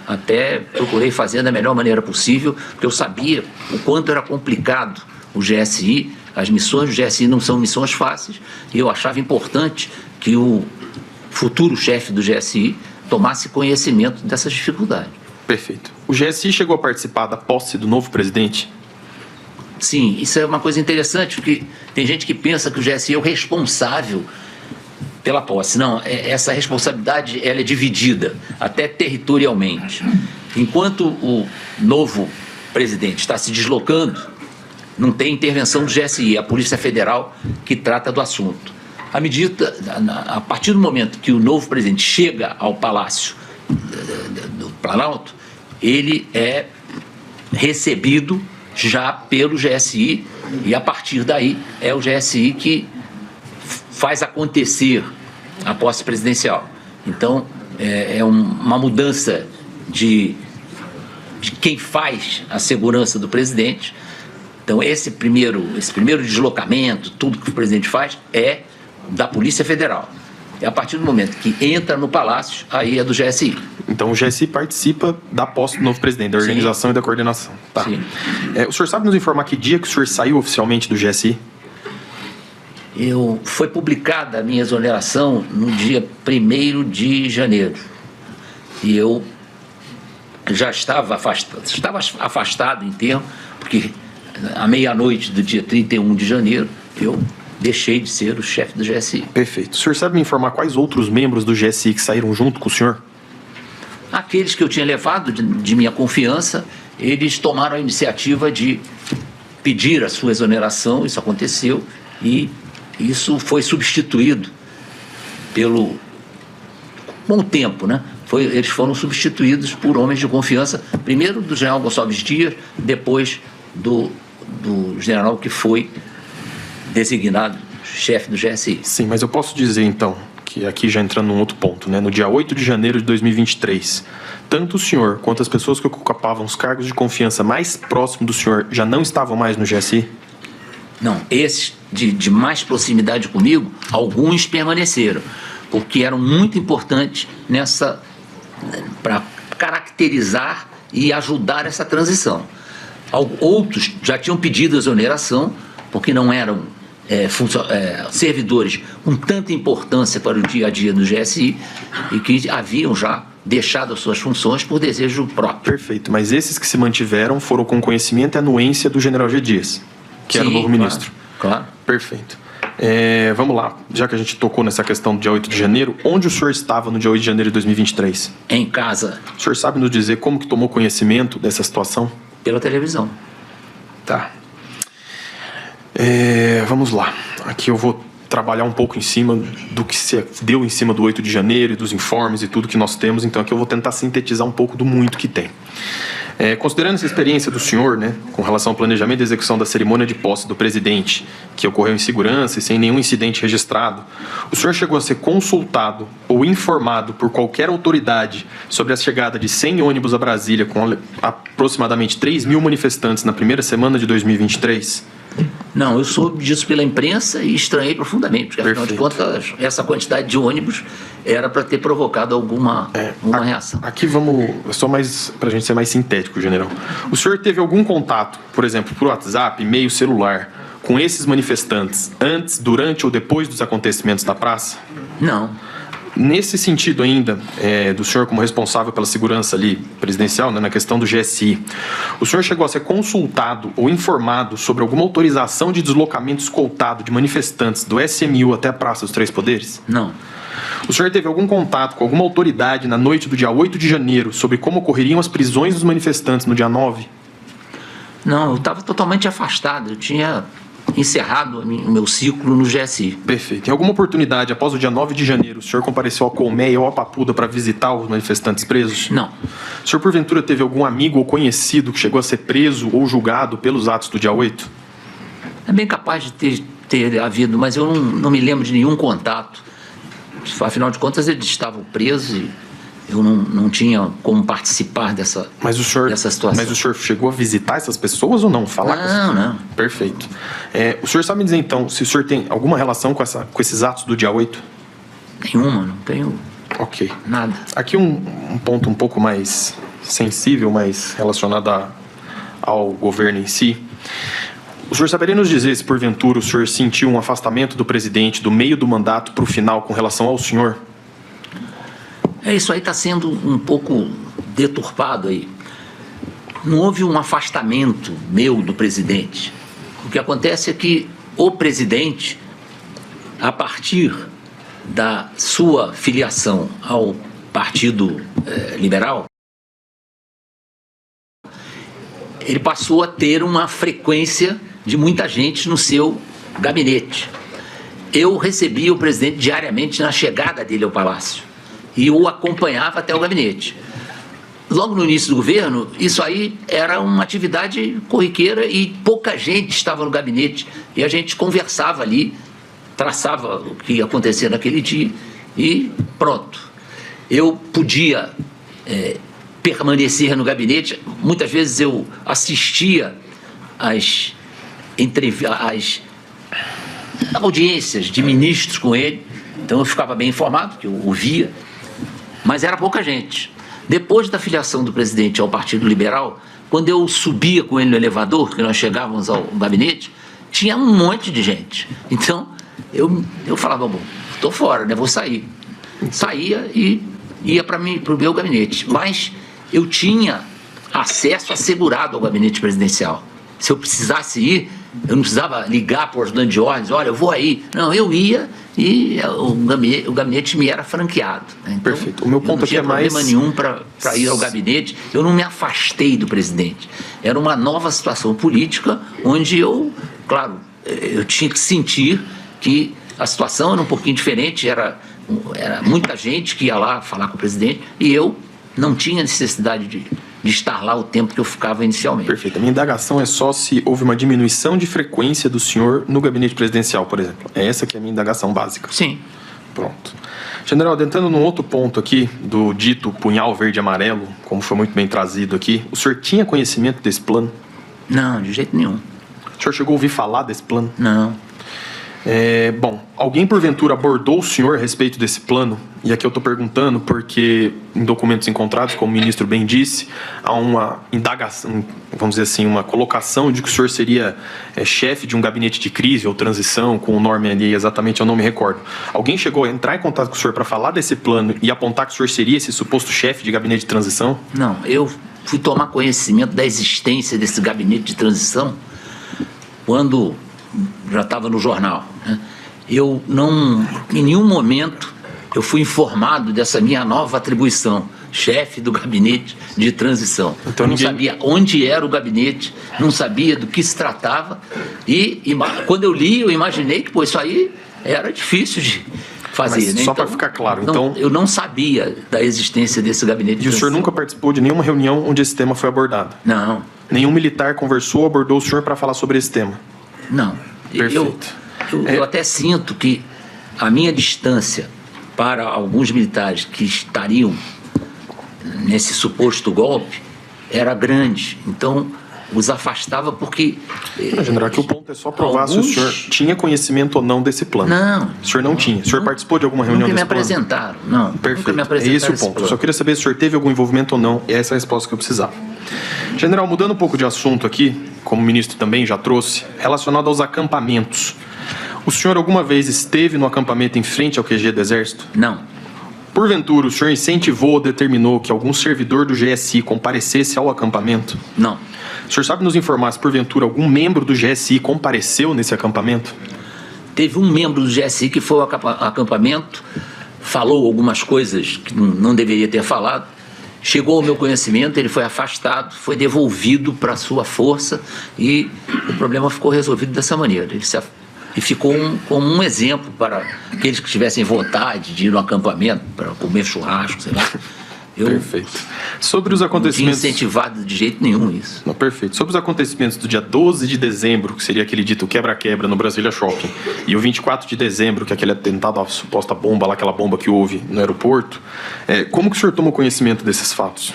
até procurei fazer da melhor maneira possível, porque eu sabia o quanto era complicado o GSI. As missões do GSI não são missões fáceis, e eu achava importante que o futuro chefe do GSI tomasse conhecimento dessas dificuldades. Perfeito. O GSI chegou a participar da posse do novo presidente? Sim, isso é uma coisa interessante, porque tem gente que pensa que o GSI é o responsável pela posse. Não, essa responsabilidade ela é dividida, até territorialmente. Enquanto o novo presidente está se deslocando, não tem intervenção do GSI, é a Polícia Federal que trata do assunto. A partir do momento que o novo presidente chega ao Palácio do Planalto, ele é recebido já pelo GSI, e a partir daí é o GSI que faz acontecer a posse presidencial. Então, é uma mudança de quem faz a segurança do presidente. Então, esse primeiro deslocamento, tudo que o presidente faz, é da Polícia Federal. E a partir do momento que entra no Palácio, aí é do GSI. Então, o GSI participa da posse do novo presidente, da organização. Sim. E da coordenação. Tá. Sim. O senhor sabe nos informar que dia que o senhor saiu oficialmente do GSI? Foi publicada a minha exoneração no dia 1º de janeiro. E eu já estava afastado em termo, porque à meia-noite do dia 31 de janeiro, eu deixei de ser o chefe do GSI. Perfeito. O senhor sabe me informar quais outros membros do GSI que saíram junto com o senhor? Aqueles que eu tinha levado de minha confiança, eles tomaram a iniciativa de pedir a sua exoneração. Isso aconteceu, e isso foi substituído com o tempo, né? Eles foram substituídos por homens de confiança, primeiro do general Gonçalves Dias, depois do general que foi designado chefe do GSI. Sim, mas eu posso dizer então, que aqui já entrando num outro ponto, né? No dia 8 de janeiro de 2023, tanto o senhor quanto as pessoas que ocupavam os cargos de confiança mais próximos do senhor já não estavam mais no GSI? Não, esses de mais proximidade comigo, alguns permaneceram, porque eram muito importantes para caracterizar e ajudar essa transição. Outros já tinham pedido exoneração, porque não eram servidores com tanta importância para o dia a dia do GSI, e que haviam já deixado as suas funções por desejo próprio. Perfeito, mas esses que se mantiveram foram com conhecimento e anuência do general G. Dias, que era o novo ministro. Claro. Perfeito. Vamos lá, já que a gente tocou nessa questão do dia 8 de janeiro, onde o senhor estava no dia 8 de janeiro de 2023? Em casa. O senhor sabe nos dizer como que tomou conhecimento dessa situação? Pela televisão. Tá. Vamos lá. Aqui eu vou trabalhar um pouco em cima do que se deu em cima do 8 de janeiro e dos informes e tudo que nós temos. Então aqui eu vou tentar sintetizar um pouco do muito que tem. Considerando essa experiência do senhor, né, com relação ao planejamento e execução da cerimônia de posse do presidente, que ocorreu em segurança e sem nenhum incidente registrado, o senhor chegou a ser consultado ou informado por qualquer autoridade sobre a chegada de 100 ônibus a Brasília com aproximadamente 3.000 manifestantes na primeira semana de 2023? Não, eu soube disso pela imprensa e estranhei profundamente, porque afinal de contas, essa quantidade de ônibus era para ter provocado alguma reação. Aqui vamos, só mais para a gente ser mais sintético, general. O senhor teve algum contato, por exemplo, por WhatsApp, e-mail, celular, com esses manifestantes antes, durante ou depois dos acontecimentos da praça? Não. Nesse sentido ainda, do senhor como responsável pela segurança ali presidencial, né, na questão do GSI, o senhor chegou a ser consultado ou informado sobre alguma autorização de deslocamento escoltado de manifestantes do SMU até a Praça dos Três Poderes? Não. O senhor teve algum contato com alguma autoridade na noite do dia 8 de janeiro sobre como ocorreriam as prisões dos manifestantes no dia 9? Não, eu estava totalmente afastado, eu tinha encerrado o meu ciclo no GSI. Perfeito. Em alguma oportunidade, após o dia 9 de janeiro, o senhor compareceu a Colmeia ou a Papuda para visitar os manifestantes presos? Não. O senhor, porventura, teve algum amigo ou conhecido que chegou a ser preso ou julgado pelos atos do dia 8? É bem capaz de ter havido, mas eu não me lembro de nenhum contato. Afinal de contas, eles estavam presos e eu não tinha como participar dessa situação. Mas o senhor chegou a visitar essas pessoas ou não? Falar Não. Perfeito. O senhor sabe me dizer, então, se o senhor tem alguma relação com esses atos do dia 8? Nenhuma, não tenho nada. Aqui um ponto um pouco mais sensível, mais relacionado ao governo em si. O senhor saberia nos dizer se, porventura, o senhor sentiu um afastamento do presidente do meio do mandato para o final com relação ao senhor? Isso aí está sendo um pouco deturpado aí. Não houve um afastamento meu do presidente. O que acontece é que o presidente, a partir da sua filiação ao Partido Liberal, ele passou a ter uma frequência de muita gente no seu gabinete. Eu recebia o presidente diariamente na chegada dele ao Palácio e o acompanhava até o gabinete. Logo no início do governo, isso aí era uma atividade corriqueira e pouca gente estava no gabinete. E a gente conversava ali, traçava o que ia acontecer naquele dia e pronto. Eu podia permanecer no gabinete. Muitas vezes eu assistia às audiências de ministros com ele, então eu ficava bem informado, que eu ouvia, mas era pouca gente. Depois da filiação do presidente ao Partido Liberal, quando eu subia com ele no elevador, que nós chegávamos ao gabinete, tinha um monte de gente. Então, eu falava, bom, estou fora, né? Vou sair. Saía e ia para o meu gabinete. Mas eu tinha acesso assegurado ao gabinete presidencial. Se eu precisasse ir, eu não precisava ligar para o ajudante de ordens, olha, eu vou aí. Não, eu ia e o gabinete me era franqueado. Né? Então, perfeito. O meu ponto aqui é mais... não tinha problema nenhum para ir ao gabinete. Eu não me afastei do presidente. Era uma nova situação política onde eu tinha que sentir que a situação era um pouquinho diferente, era muita gente que ia lá falar com o presidente e eu não tinha necessidade de estar lá o tempo que eu ficava inicialmente. Perfeito. A minha indagação é só se houve uma diminuição de frequência do senhor no gabinete presidencial, por exemplo. É essa que é a minha indagação básica. Sim. Pronto. General, adentrando num outro ponto aqui, do dito punhal verde e amarelo, como foi muito bem trazido aqui, o senhor tinha conhecimento desse plano? Não, de jeito nenhum. O senhor chegou a ouvir falar desse plano? Não. Bom, alguém porventura abordou o senhor a respeito desse plano? E aqui eu estou perguntando porque em documentos encontrados, como o ministro bem disse, há uma indagação, vamos dizer assim, uma colocação de que o senhor seria chefe de um gabinete de crise ou transição, com o nome ali exatamente, eu não me recordo. Alguém chegou a entrar em contato com o senhor para falar desse plano e apontar que o senhor seria esse suposto chefe de gabinete de transição? Não, eu fui tomar conhecimento da existência desse gabinete de transição quando já estava no jornal, né? Eu não, em nenhum momento, eu fui informado dessa minha nova atribuição, chefe do gabinete de transição. Então, eu não sabia onde era o gabinete, não sabia do que se tratava e quando eu li, eu imaginei que isso aí era difícil de fazer. Mas, né? só para ficar claro, eu não sabia da existência desse gabinete de transição. E o senhor nunca participou de nenhuma reunião onde esse tema foi abordado? Não. Nenhum militar conversou ou abordou o senhor para falar sobre esse tema? Não. Perfeito. Eu até sinto que a minha distância para alguns militares que estariam nesse suposto golpe era grande. Então, os afastava porque... General, aqui o ponto é só provar se o senhor tinha conhecimento ou não desse plano. Não. O senhor não tinha. O senhor participou de alguma reunião desse plano? Nunca me apresentaram, não. Perfeito. Nunca me apresentaram. É esse o ponto. Eu só queria saber se o senhor teve algum envolvimento ou não, e essa é a resposta que eu precisava. General, mudando um pouco de assunto aqui, como o ministro também já trouxe, relacionado aos acampamentos. O senhor alguma vez esteve no acampamento em frente ao QG do Exército? Não. Porventura, o senhor incentivou ou determinou que algum servidor do GSI comparecesse ao acampamento? Não. O senhor sabe nos informar se, porventura, algum membro do GSI compareceu nesse acampamento? Teve um membro do GSI que foi ao acampamento, falou algumas coisas que não deveria ter falado, chegou ao meu conhecimento, ele foi afastado, foi devolvido para a sua força e o problema ficou resolvido dessa maneira. E ficou como um exemplo para aqueles que tivessem vontade de ir no acampamento para comer churrasco, sei lá. Perfeito. Sobre os acontecimentos... Não tinha incentivado de jeito nenhum isso. Não, perfeito. Sobre os acontecimentos do dia 12 de dezembro, que seria aquele dito quebra-quebra no Brasília Shopping, e o 24 de dezembro, que é aquele atentado à suposta bomba lá, aquela bomba que houve no aeroporto, como que o senhor tomou conhecimento desses fatos?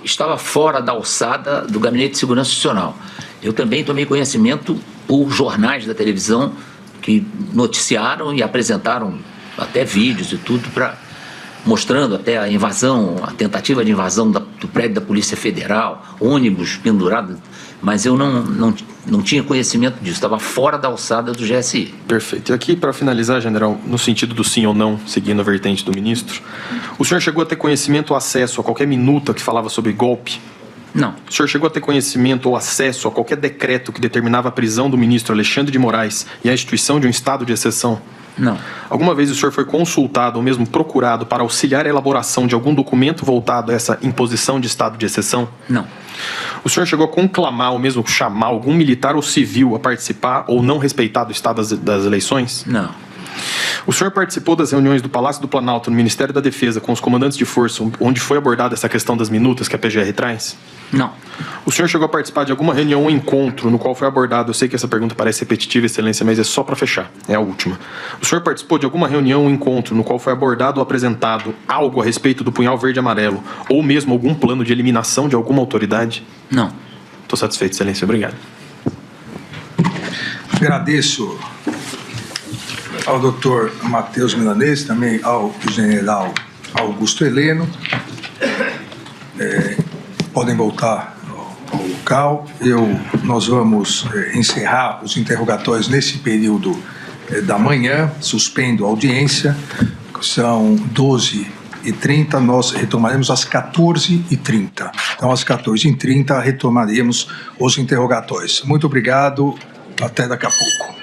Estava fora da alçada do Gabinete de Segurança Institucional. Eu também tomei conhecimento por jornais da televisão que noticiaram e apresentaram até vídeos e tudo mostrando até a invasão, a tentativa de invasão do prédio da Polícia Federal, ônibus pendurado, mas eu não tinha conhecimento disso, estava fora da alçada do GSI. Perfeito. E aqui, para finalizar, general, no sentido do sim ou não, seguindo a vertente do ministro, o senhor chegou a ter conhecimento ou acesso a qualquer minuta que falava sobre golpe? Não. O senhor chegou a ter conhecimento ou acesso a qualquer decreto que determinava a prisão do ministro Alexandre de Moraes e a instituição de um estado de exceção? Não. Alguma vez o senhor foi consultado ou mesmo procurado para auxiliar a elaboração de algum documento voltado a essa imposição de estado de exceção? Não. O senhor chegou a conclamar ou mesmo chamar algum militar ou civil a participar ou não respeitar o estado das eleições? Não. O senhor participou das reuniões do Palácio do Planalto, no Ministério da Defesa, com os comandantes de força, onde foi abordada essa questão das minutas que a PGR traz? Não. O senhor chegou a participar de alguma reunião ou encontro no qual foi abordado, eu sei que essa pergunta parece repetitiva, Excelência, mas é só para fechar, é a última. O senhor participou de alguma reunião ou encontro no qual foi abordado ou apresentado algo a respeito do punhal verde e amarelo, ou mesmo algum plano de eliminação de alguma autoridade? Não. Estou satisfeito, Excelência, obrigado. Agradeço ao doutor Matheus Milanês, também ao general Augusto Heleno. Podem voltar ao local. Nós vamos encerrar os interrogatórios nesse período da manhã, suspendo a audiência. São 12h30, nós retomaremos às 14h30. Então, às 14h30, retomaremos os interrogatórios. Muito obrigado, até daqui a pouco.